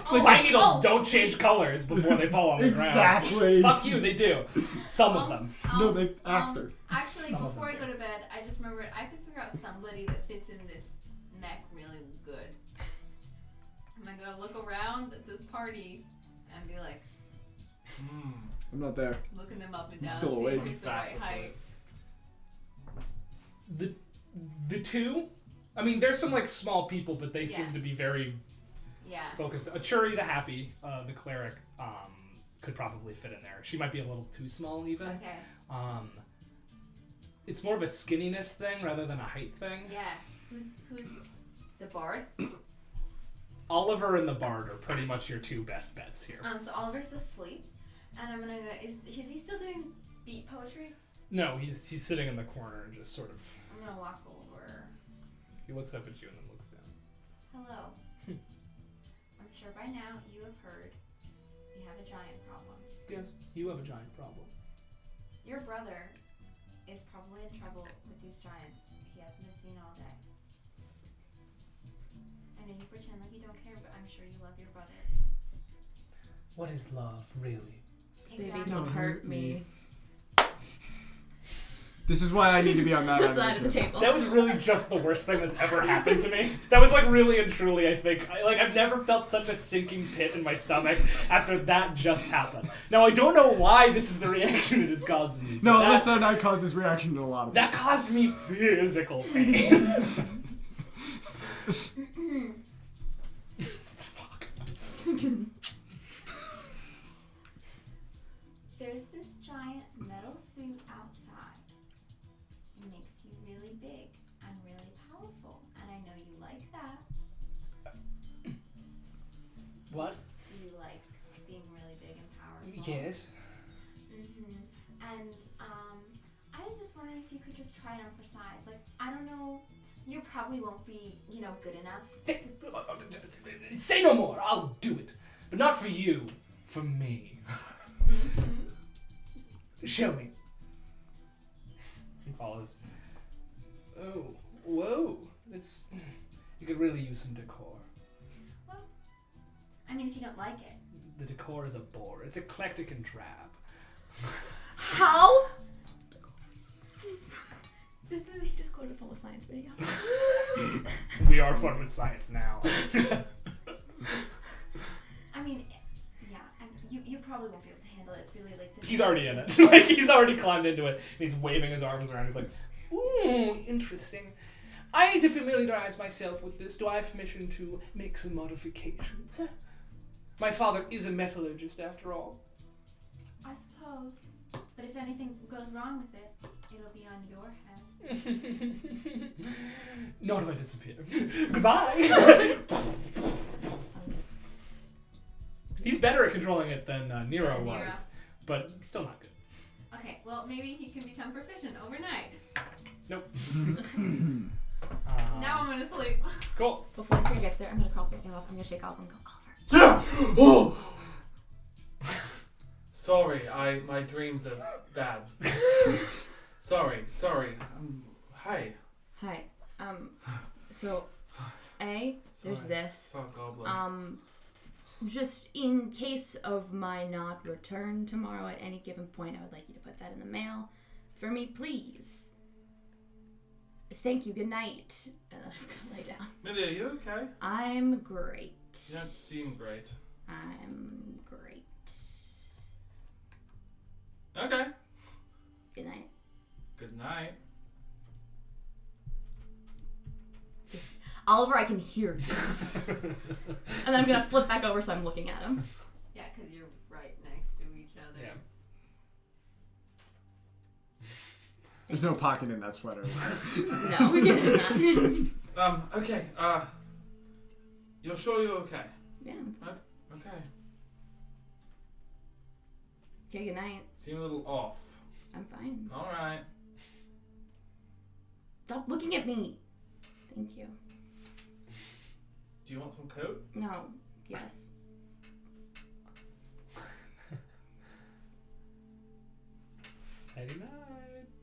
Pine needles don't change colors before they fall on the ground. Exactly. Fuck you, they do. Some of them. No, they after. Actually, Some of before I them go do. to bed, I just remembered I have to figure out somebody that fits in this neck really good. And I'm gonna look around at this party and be like, I'm not there. looking them up and I'm down, still see awake. who's the Fast right asleep. height. The two, I mean, there's some like small people, but they seem Yeah. to be very Yeah. focused. Achuri the Happy, the cleric, could probably fit in there. She might be a little too small even. Okay. It's more of a skinniness thing rather than a height thing. Yeah. Who's the bard? Oliver and the Bard are pretty much your 2 best bets here. So Oliver's asleep, and I'm gonna go. Is he still doing beat poetry? No, he's sitting in the corner and just sort of. I'm gonna walk over. He looks up at you and then looks down. Hello. I'm sure by now you have heard we have a giant problem. Yes, you have a giant problem. Your brother is probably in trouble with these giants. He hasn't been seen all day. I know you pretend like you don't care, but I'm sure you love your brother. What is love, really? Baby, Exactly. don't hurt me. This is why I need to be on that That end side of the too. table. That was really just the worst thing that's ever happened to me. That was like really and truly, I think. I've never felt such a sinking pit in my stomach after that just happened. Now, I don't know why this is the reaction it has caused me. No, that, Alyssa and I caused this reaction to a lot of that caused me physical pain. There's this giant metal suit outside. It makes you really big and really powerful, and I know you like that. What? Do you like being really big and powerful? Yes. And I was just wondering if you could just try it on for size. Like, I don't know, you probably won't be, good enough. Say no more. I'll do it. But not for you. For me. Show me. He follows. Oh, whoa. You could really use some decor. Well, I mean, if you don't like it. The decor is a bore. It's eclectic and drab. How? He just quoted a full science video. We are fun with science now. I mean, yeah, you probably won't be able to handle it. It's really like... He's already in it. Like, he's already climbed into it, and he's waving his arms around. He's like, ooh, interesting. I need to familiarize myself with this. Do I have permission to make some modifications? My father is a metallurgist, after all. I suppose. But if anything goes wrong with it, it'll be on your head. Not if I disappear. Goodbye! He's better at controlling it than Nero Nero. was, but still not good. Okay, well, maybe he can become proficient overnight. Nope. Now I'm gonna sleep. Cool. Before Kira gets there, I'm gonna call Pick off. I'm gonna shake off and go, Oliver. Sorry, my dreams are bad. Sorry. Hi. Hi. So, there's Sorry. this. Sorry, goblin. Just in case of my not return tomorrow at any given point, I would like you to put that in the mail for me, please. Thank you. Good night. And then I'm gonna lay down. Millie, are you okay? I'm great. You don't seem great. I'm great. Okay. Good night. Good night. Oliver, I can hear you. And then I'm gonna flip back over so I'm looking at him. Yeah, because you're right next to each other. Yeah. There's no pocket in that sweater. No, we're getting that. Okay, you're sure you're okay? Yeah. Okay. Okay, good night. Seem a little off. I'm fine. Alright. Stop looking at me. Thank you. Do you want some coat? No. Yes. Nighty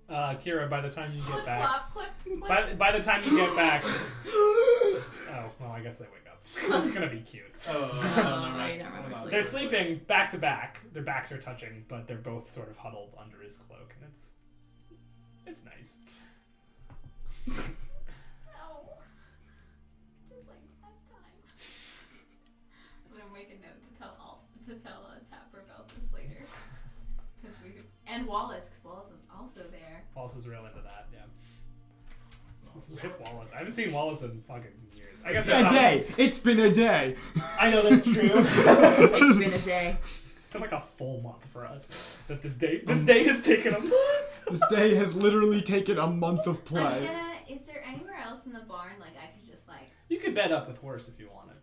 night. Kira, by the time you get Clip, back... flop, clip. By the time you get back... Oh, well, I guess they wake up. It's gonna be cute. Oh, I don't remember They're sleeping back to back. Their backs are touching, but they're both sort of huddled under his cloak, and it's nice. No. Just like last time. I'm gonna make a note to tell Tapper about this later. And Wallace, because Wallace was also there. Wallace is real into that, yeah. Rip Wallace. I haven't seen Wallace in fucking years. I guess A day. It's been a day. I know that's true. It's been a day. It's been like a full month for us that this day has taken a month. This day has literally taken a month of play. Is there anywhere else in the barn like I could just like... You could bed up with horse if you wanted.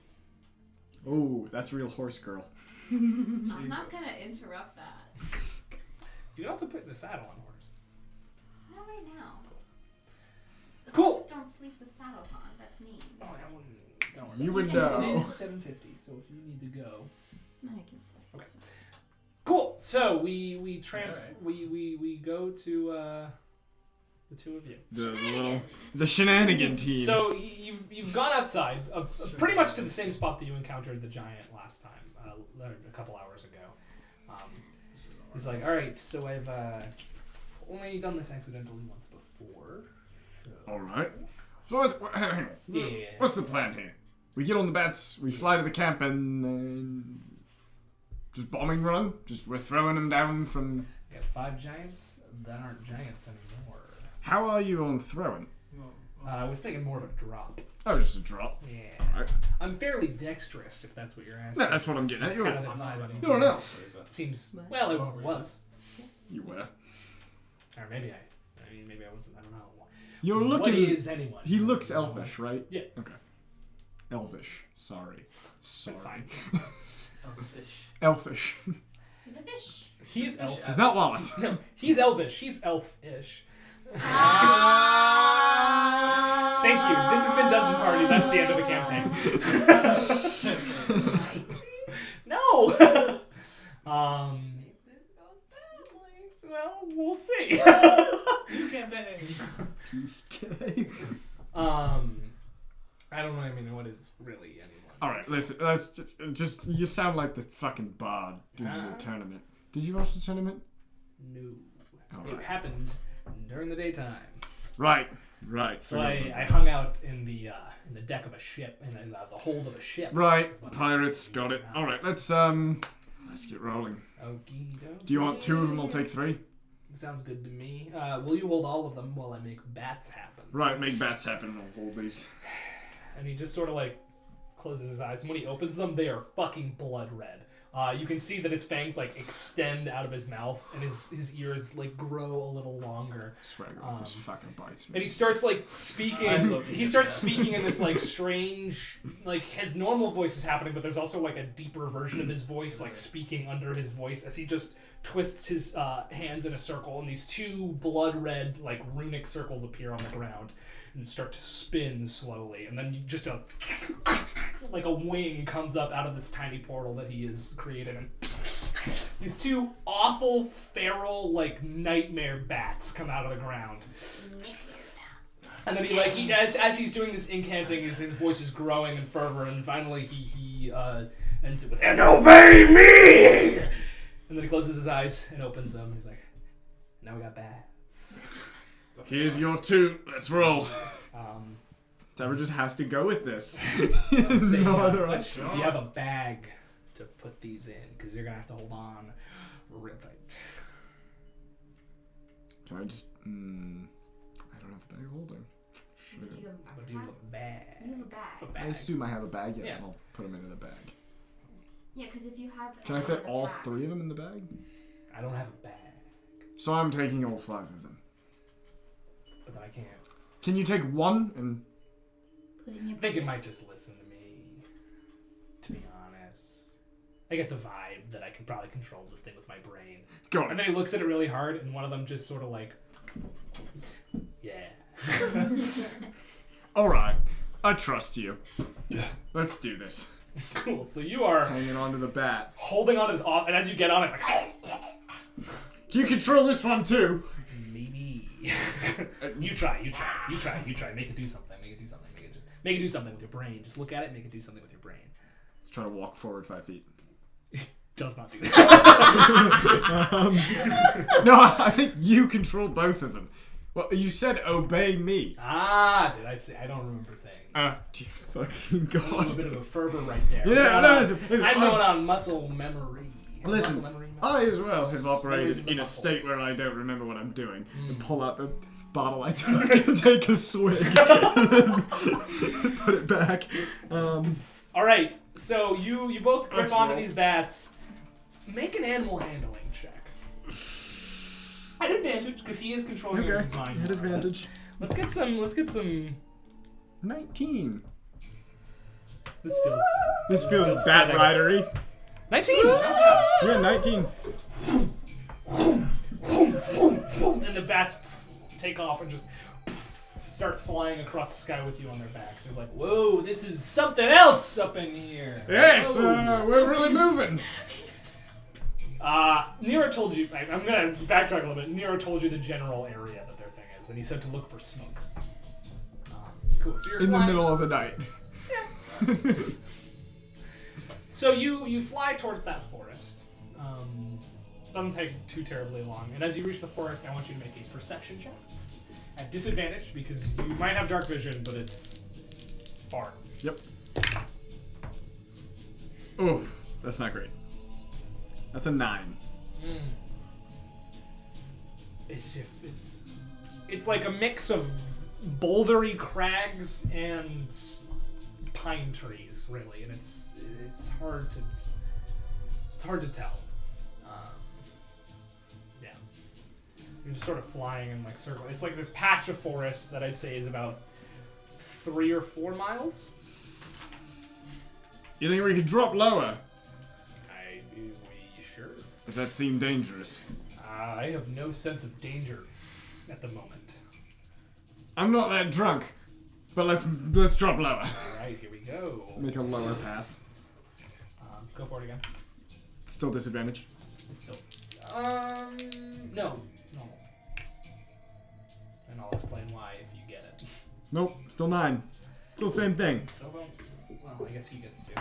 Ooh, that's real horse girl. I'm not gonna interrupt that. You could also put the saddle on horse. Not right now. The Cool. horses don't sleep with saddles on. That's mean. Oh, that wouldn't. Don't worry. You would can This know. is 7:50, so if you need to go. I can stay. Okay. Cool. So we Alright. we go to the two of you. The shenanigan team. So you've gone outside, pretty much to the same spot that you encountered the giant last time, a couple hours ago. He's like, all right, so I've only done this accidentally once before. So. All right. So hang on. Yeah. What's the plan here? We get on the bats, we fly to the camp, and just bombing run. Just we're throwing them down from. I got 5 giants that aren't giants anymore. How are you on throwing? I was thinking more of a drop. Oh, just a drop. Yeah. Alright. I'm fairly dexterous, if that's what you're asking. No, that's what I'm getting at. That's kind of the vibe. I'm You're an elf. Seems What? well, it was, You were. or maybe I wasn't. I don't know. You're What looking. is anyone? He looks elvish, right? Yeah. Okay. Elvish. Sorry. That's fine. Oh, fish. Elfish. He's a fish. He's elf. It's not Wallace. No, he's elvish. He's elf-ish. Thank you. This has been Dungeon Party. That's the end of the campaign. No. This goes badly. Well, we'll see. You can't bet anything. I don't know. I mean, what is really anyone? All right, listen. Let's just. You sound like the fucking bard doing the tournament. Did you watch the tournament? No. All It right. happened during the daytime. Right. So I hung out in the deck of a ship, in the hold of a ship. Right. Pirates. Got it. All right. Let's get rolling. Okie dokie. Do you want 2 of them? I'll take 3. Sounds good to me. Will you hold all of them while I make bats happen? Right. Make bats happen. I'll hold these. And he just sort of like closes his eyes, and when he opens them, they are fucking blood red. You can see that his fangs like extend out of his mouth, and his ears like grow a little longer. Swagger off this fucking bites And me. he starts like I speaking. love you. He starts speaking in this like strange, like his normal voice is happening, but there's also like a deeper version of his voice, like speaking under his voice as he just twists his hands in a circle, and these 2 blood red like runic circles appear on the ground and start to spin slowly, and then just like a wing comes up out of this tiny portal that he has created, and these 2 awful feral like nightmare bats come out of the ground. And then as he's doing this incanting, his voice is growing in fervor, and finally he ends it with "And obey me!" And then he closes his eyes and opens them. He's like, "Now we got bats." Here's your 2. Let's roll. Deborah just has to go with this. There's Say, no uh, other do option. you have a bag to put these in? Because you're gonna have to hold on real tight. Can I just? I don't have a bag holder. Do Shit. you have a But do you have backpack? a bag? You have a bag. A I bag. assume I have a bag. Yeah, Yeah. I'll put them into the bag. Yeah, because if you have. Can I fit all 3 of them in the bag? I don't have a bag, So I'm taking all 5 of them. but then I can't. Can you take 1 and? Putting I think it might just listen to me. To be honest, I get the vibe that I can probably control this thing with my brain. Got And it. then he looks at it really hard, and one of them just sort of like, yeah. All right. I trust you. Let's do this. Cool. So you are Hanging onto the bat. holding on his off, and as you get on it, like, Can you control this one too? maybe. you try. Make it do something. Make it do something with your brain. Just look at it. Make it do something with your brain. Let's try to walk forward 5 feet. Does not do that. No, I think you control both of them. Well, you said obey me. Did I say? I don't remember saying. Dear fucking A little God. bit of a fervor right there. Yeah, no, it's- I'm going on muscle memory. Listen, Muscle memory. I as well have operated Memories of in a muscles. state where I don't remember what I'm doing. And pull out the bottle I took and take a swig. And put it back. All right. So you both grip Let's onto roll. these bats. Make an animal handling check. At advantage, because he is controlling Okay, his mind. at advantage. Let's get some. 19. This feels. This feels Feels bat fitting. ridery. 19. Yeah, 19. And the bats take off and just start flying across the sky with you on their backs. It's like, whoa, this is something else up in here. Yes, Whoa. we're really moving. Nero told you. I'm gonna backtrack a little bit. Nero told you the general area that their thing is, and he said to look for smoke. Cool. So you're In the flying- middle of the night. So you fly towards that forest. Doesn't take too terribly long. And as you reach the forest, I want you to make a perception check. At disadvantage, because you might have dark vision, but it's far. Yep. Oh, that's not great. That's a 9. It's like a mix of bouldery crags and pine trees, really, and it's hard to tell. Yeah, you're just sort of flying in like circle. It's like this patch of forest that I'd say is about 3 or 4 miles. You think we could drop lower? Sure. If that seemed dangerous. I have no sense of danger at the moment. I'm not that drunk, but let's drop lower. All right, here we go. Make a lower pass. Go for it again. Still disadvantage. It's still. No. And I'll explain why if you get it. Nope, still 9. Still same thing. Still don't. Well, I guess he gets 2.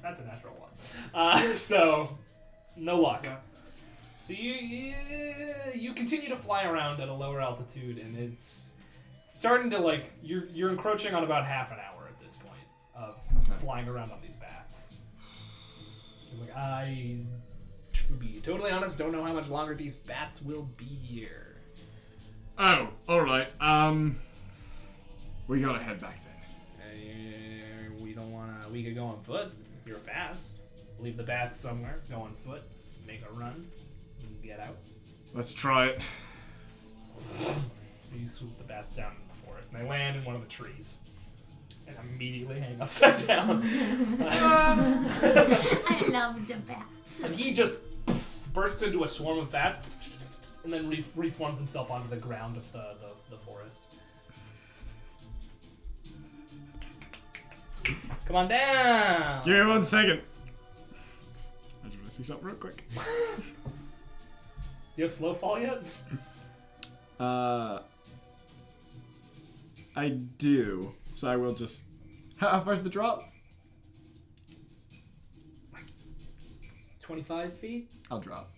That's a natural 1. So, no luck. So you continue to fly around at a lower altitude, and it's starting to like you're encroaching on about half an hour at this point of flying around on these bats. It's like to be totally honest, don't know how much longer these bats will be here. Oh, alright. We gotta head back then. We don't wanna. We could go on foot. You're fast. Leave the bats somewhere. Go on foot. Make a run. And get out. Let's try it. So you swoop the bats down in the forest, and they land in one of the trees, and immediately hang upside down. I love the bats. And he just bursts into a swarm of bats, and then reforms himself onto the ground of the forest. Come on down. Give me 1 second. I just want to see something real quick. Do you have slow fall yet? I do. So I will just. How far's the drop? 25 feet. I'll drop.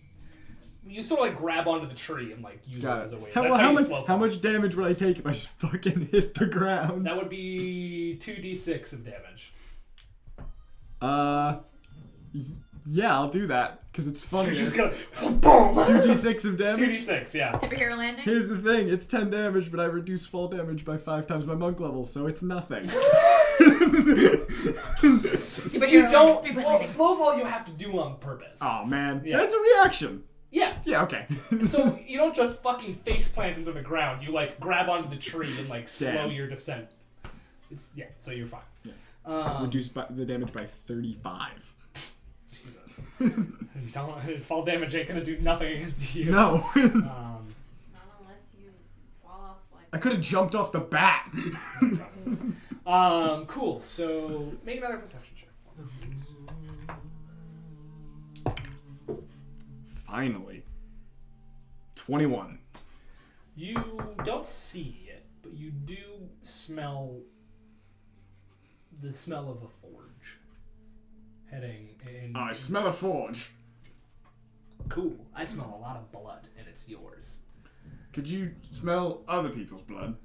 You sort of like grab onto the tree and like use it as a weight. That's How you much? slow How fall. much damage would I take if I just fucking hit the ground? That would be 2d6 of damage. Yeah, I'll do that because it's funny. You're just gonna boom. 2d6 of damage. 2d6, yeah. Superhero landing? Here's the thing: it's 10 damage, but I reduce fall damage by 5 times my monk level, so it's nothing. So Superhero you don't. landing. Well, slow fall you have to do on purpose. Oh man, Yeah. that's a reaction. Yeah. Yeah, okay. So you don't just fucking face plant into the ground. You like grab onto the tree and like slow Damn. your descent. Yeah. So you're fine. Yeah. Reduce the damage by 35. Jesus. Fall damage ain't gonna do nothing against you. No. Not unless you fall off like. I could have jumped off the bat. Cool. So make another perception check. Finally. 21. You don't see it, but you do smell the smell of a forge heading in. I smell a forge. Cool. I smell a lot of blood, and it's yours. Could you smell other people's blood?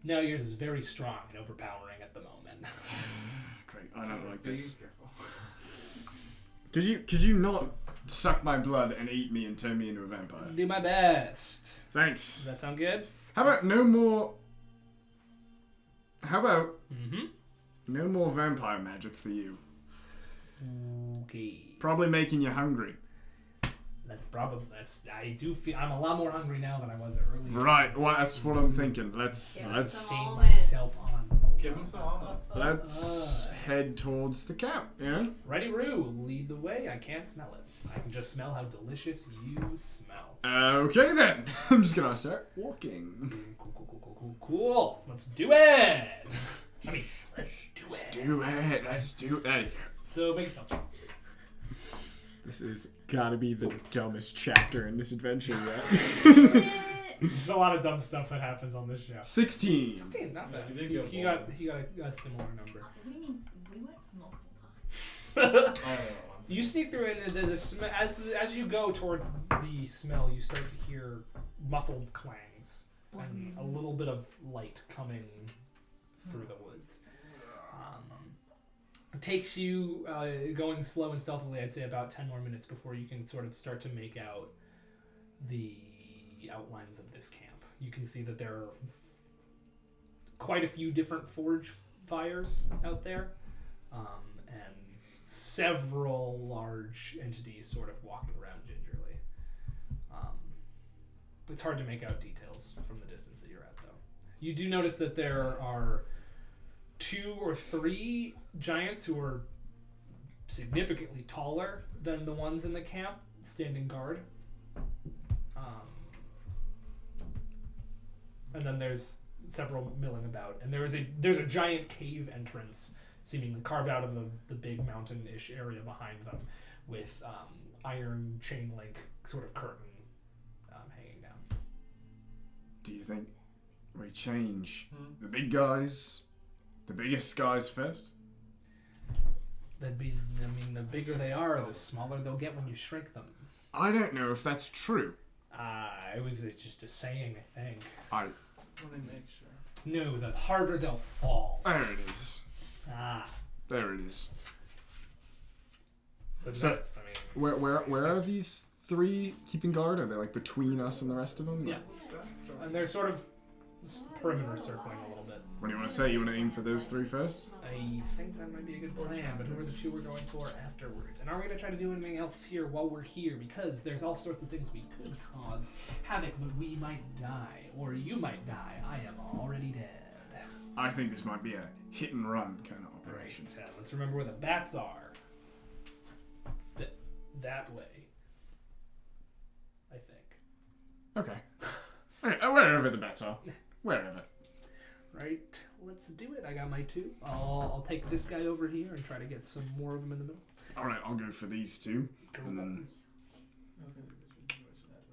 No, yours is very strong and overpowering at the moment. Great, I don't like Be this. careful. Could you not suck my blood and eat me and turn me into a vampire? Do my best. Thanks. Does that sound good? How about no more... How about Mm-hmm. no more vampire magic for you? Okay. Probably making you hungry. I do feel I'm a lot more hungry now than I was earlier. Right, well, that's what I'm thinking. Let's Yeah, let's some Feed almonds. myself on. Give him some almonds. let's head towards the camp. Yeah. Ready, Roo, lead the way. I can't smell it. I can just smell how delicious you smell. Okay then. I'm just gonna start walking. Cool. Let's do it. I mean, let's do it. Let's do it. There you go. So make a stealth check. This is gotta be the dumbest chapter in this adventure yet. There's a lot of dumb stuff that happens on this show. 16. 16, not bad. You did go He got a similar number. What do you mean? We went multiple times. I don't know. You sneak through, and as you go towards the smell, you start to hear muffled clangs and a little bit of light coming through the woods. It takes you, going slow and stealthily, I'd say about 10 more minutes before you can sort of start to make out the outlines of this camp. You can see that there are quite a few different forge fires out there, and several large entities sort of walking around gingerly. It's hard to make out details from the distance that you're at, though. You do notice that there are 2 or 3 giants who are significantly taller than the ones in the camp standing guard. And then there's several milling about, and there's a giant cave entrance seemingly carved out of the big mountain-ish area behind them, with iron chain link sort of curtain hanging down. Do you think we change the big guys, the biggest guys first? The bigger they are, the smaller they'll get when you shrink them. I don't know if that's true. It was just a saying, I think. I. Let me make sure. No, the harder they'll fall. There it is. There it is. So So- Where are these 3 keeping guard? Are they like between us and the rest of them? Yeah. And they're sort of perimeter circling a little bit. What do you want to say? You want to aim for those 3 first? I think that might be a good plan, but who are the 2 we're going for afterwards? And are we going to try to do anything else here while we're here? Because there's all sorts of things we could cause havoc, but we might die. Or you might die. I am already dead. I think this might be a hit and run kind of operation. Right, let's remember where the bats are. That way. I think. Okay. Wherever the bats are. Wherever. Right, let's do it. I got my 2. I'll take this guy over here and try to get some more of them in the middle. Alright, I'll go for these 2. And then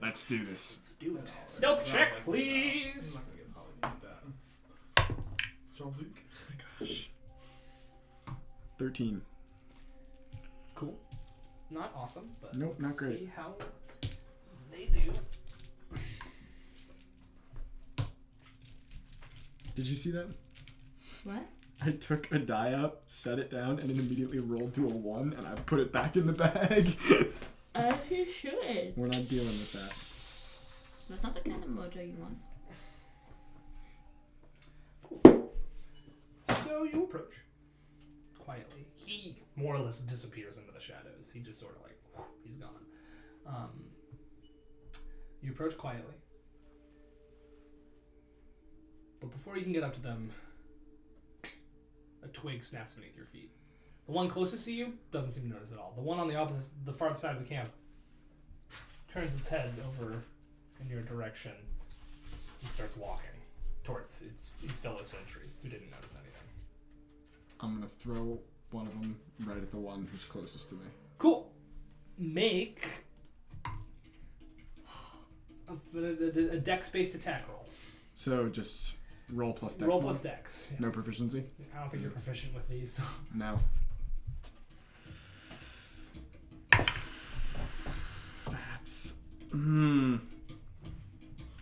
let's do this. Let's do it. Stealth check, please. I'm not gonna get Polly with that. Jean-Luc. Gosh. 13. Cool. Not awesome, but Nope, let's not great. see how they do. Did you see that? What? I took a die out, set it down, and it immediately rolled to a 1, and I put it back in the bag. You should. We're not dealing with that. That's not the kind of mojo you want. Cool. So you approach quietly. He more or less disappears into the shadows. He just sort of like, whew, he's gone. You approach quietly. But before you can get up to them, a twig snaps beneath your feet. The one closest to you doesn't seem to notice at all. The one on the far side of the camp turns its head over in your direction and starts walking towards his fellow sentry, who didn't notice anything. I'm gonna throw one of them right at the one who's closest to me. Cool. Make a dex-based attack roll. So just roll plus dex. Roll mod? plus dex. Yeah. No proficiency? I don't think you're proficient with these. So. No.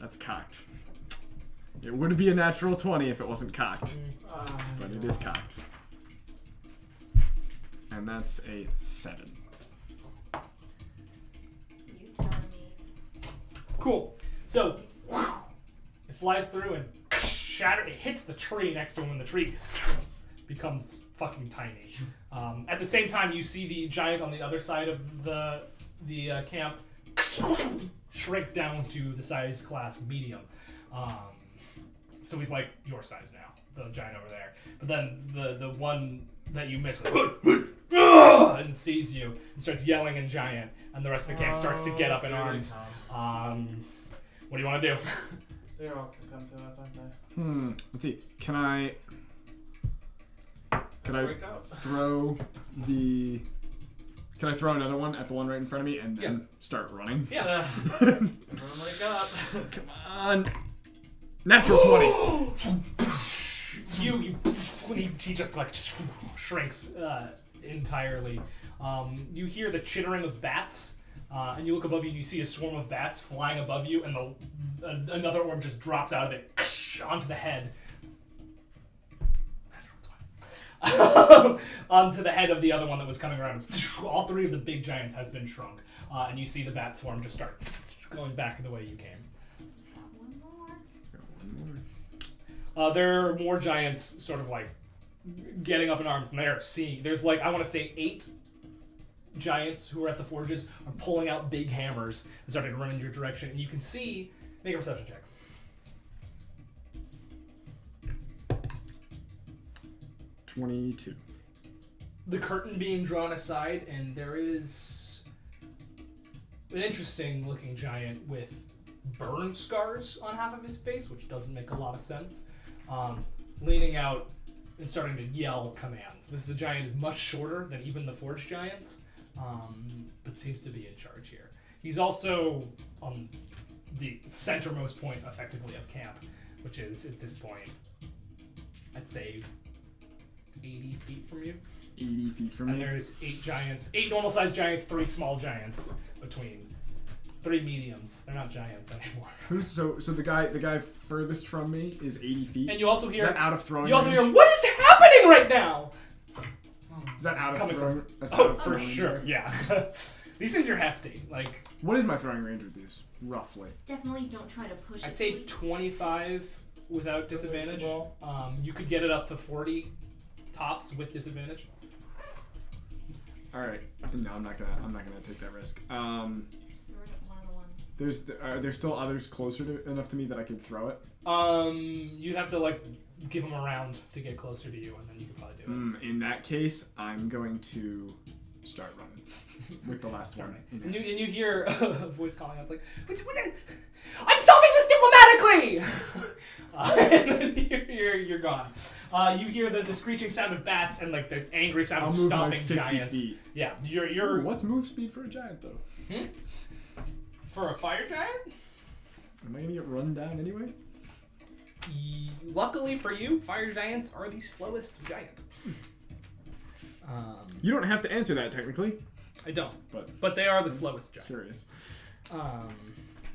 That's cocked. It would be a natural 20 if it wasn't cocked. But it is cocked. And that's a 7. You telling me? Cool. So it flies through and shatters. It hits the tree next to him, and the tree becomes fucking tiny. At the same time, you see the giant on the other side of the camp shrink down to the size class medium. So he's like your size now, the giant over there. But then the one that you miss and sees you and starts yelling in giant, and the rest of the camp starts to get up in arms. What do you want to do? They're all gonna come to us, aren't they? Let's see. Can I Wake up. throw the? Can I throw another one at the one right in front of me and then Yeah. start running? Yeah. Everyone wake up. Come on. Natural 20. He just like shrinks entirely. You hear the chittering of bats, and you look above you and you see a swarm of bats flying above you, and another orb just drops out of it onto the head. Onto the head of the other one that was coming around. All three of the big giants has been shrunk, and you see the bat swarm just start going back the way you came. There are more giants sort of like getting up in arms, and there's like, I want to say 8 giants who are at the forges are pulling out big hammers and starting to run in your direction, and you can see, make a perception check. 22. The curtain being drawn aside, and there is an interesting looking giant with burn scars on half of his face, which doesn't make a lot of sense, leaning out and starting to yell commands. This is a giant who's much shorter than even the forge giants, but seems to be in charge here. He's also on the centermost point, effectively, of camp, which is, at this point, I'd say 80 feet from you. 80 feet from And me. there's 8 normal-sized giants, 3 small giants between. 3 mediums. They're not giants anymore. Who's so the guy furthest from me is 80 feet. And you also Is hear, that out of throwing you also range? hear, what is happening right now? Is that out of Coming throwing? from- That's Oh, out of for throwing range. sure, yeah. These things are hefty. Like, What is my throwing range with these, roughly? Definitely don't try to push it. I'd say please. 25 without disadvantage. You could get it up to 40 tops with disadvantage. All right. No, I'm not gonna take that risk. Just throw it at one of the ones. Are there still others closer enough to me that I could throw it? You'd have to like give them a round to get closer to you, and then you could probably do it. In that case, I'm going to start running with the last one. And you hear a voice calling out, it's like, I'm solving this diplomatically! And then you're gone. You hear the screeching sound of bats and like the angry sound I'll of move my stomping 50 giants. feet. Yeah, you're What's move speed for a giant though? for a fire giant. Am I gonna get run down anyway? Luckily for you, fire giants are the slowest giant. You don't have to answer that technically. I don't, But but they are the slowest giant. curious.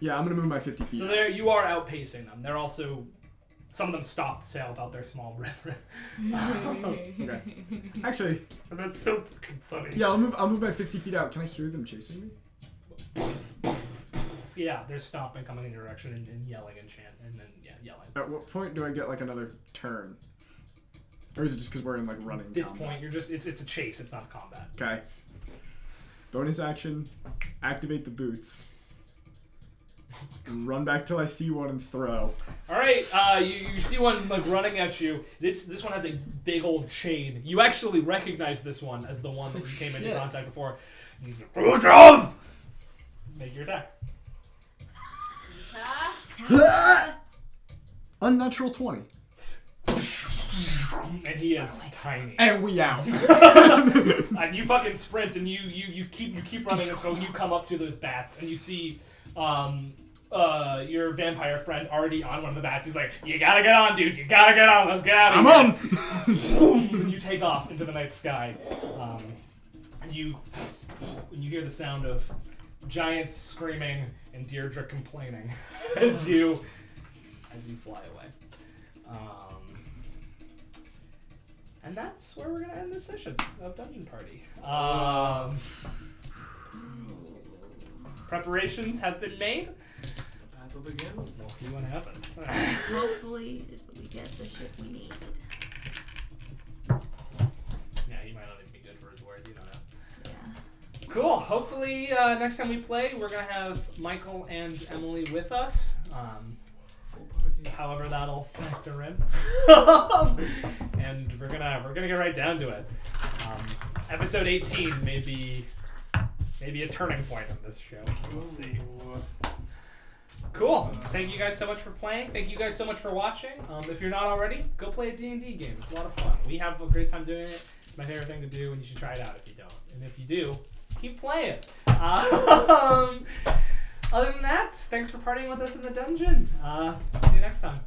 Yeah, I'm gonna move my 50 feet. so out. there you are outpacing them. They're also, some of them stopped to tell about their small brethren. Okay. Actually, And that's so fucking funny. yeah, I'll move my 50 feet out. Can I hear them chasing me? Yeah, they're stomping, coming in your direction, and yelling and and then yelling. At what point do I get like another turn? Or is it just because we're in like running At this combat? point, you're just it's a chase. It's not combat. Okay. Bonus action, activate the boots. Run back till I see one and throw. All right, you see one like running at you. This one has a big old chain. You actually recognize this one as the one that you came into contact before. And he's like, "Rudolph!" Make your attack. Unnatural 20. And he is tiny. And we out. And you fucking sprint, and you keep running until you come up to those bats, and you see your vampire friend already on one of the bats. He's like, "You gotta get on, dude. You gotta get on. Let's get out of I'm here." on! Boom! And you take off into the night sky. And you hear the sound of giants screaming and Deirdre complaining as you fly away. And that's where we're gonna end this session of Dungeon Party. Preparations have been made. The battle begins. We'll see what happens. Hopefully, we get the shit we need. Yeah, he might not even be good for his word. You don't know. Yeah. Cool. Hopefully, next time we play, we're gonna have Michael and Emily with us. Full party. However, that'll factor in. And we're gonna get right down to it. Episode 18 may be a turning point in this show. Let's see. Ooh. Cool. Thank you guys so much for playing. Thank you guys so much for watching. If you're not already, go play a D&D game. It's a lot of fun. We have a great time doing it. It's my favorite thing to do, and you should try it out if you don't. And if you do, keep playing. Other than that, thanks for partying with us in the dungeon. See you next time.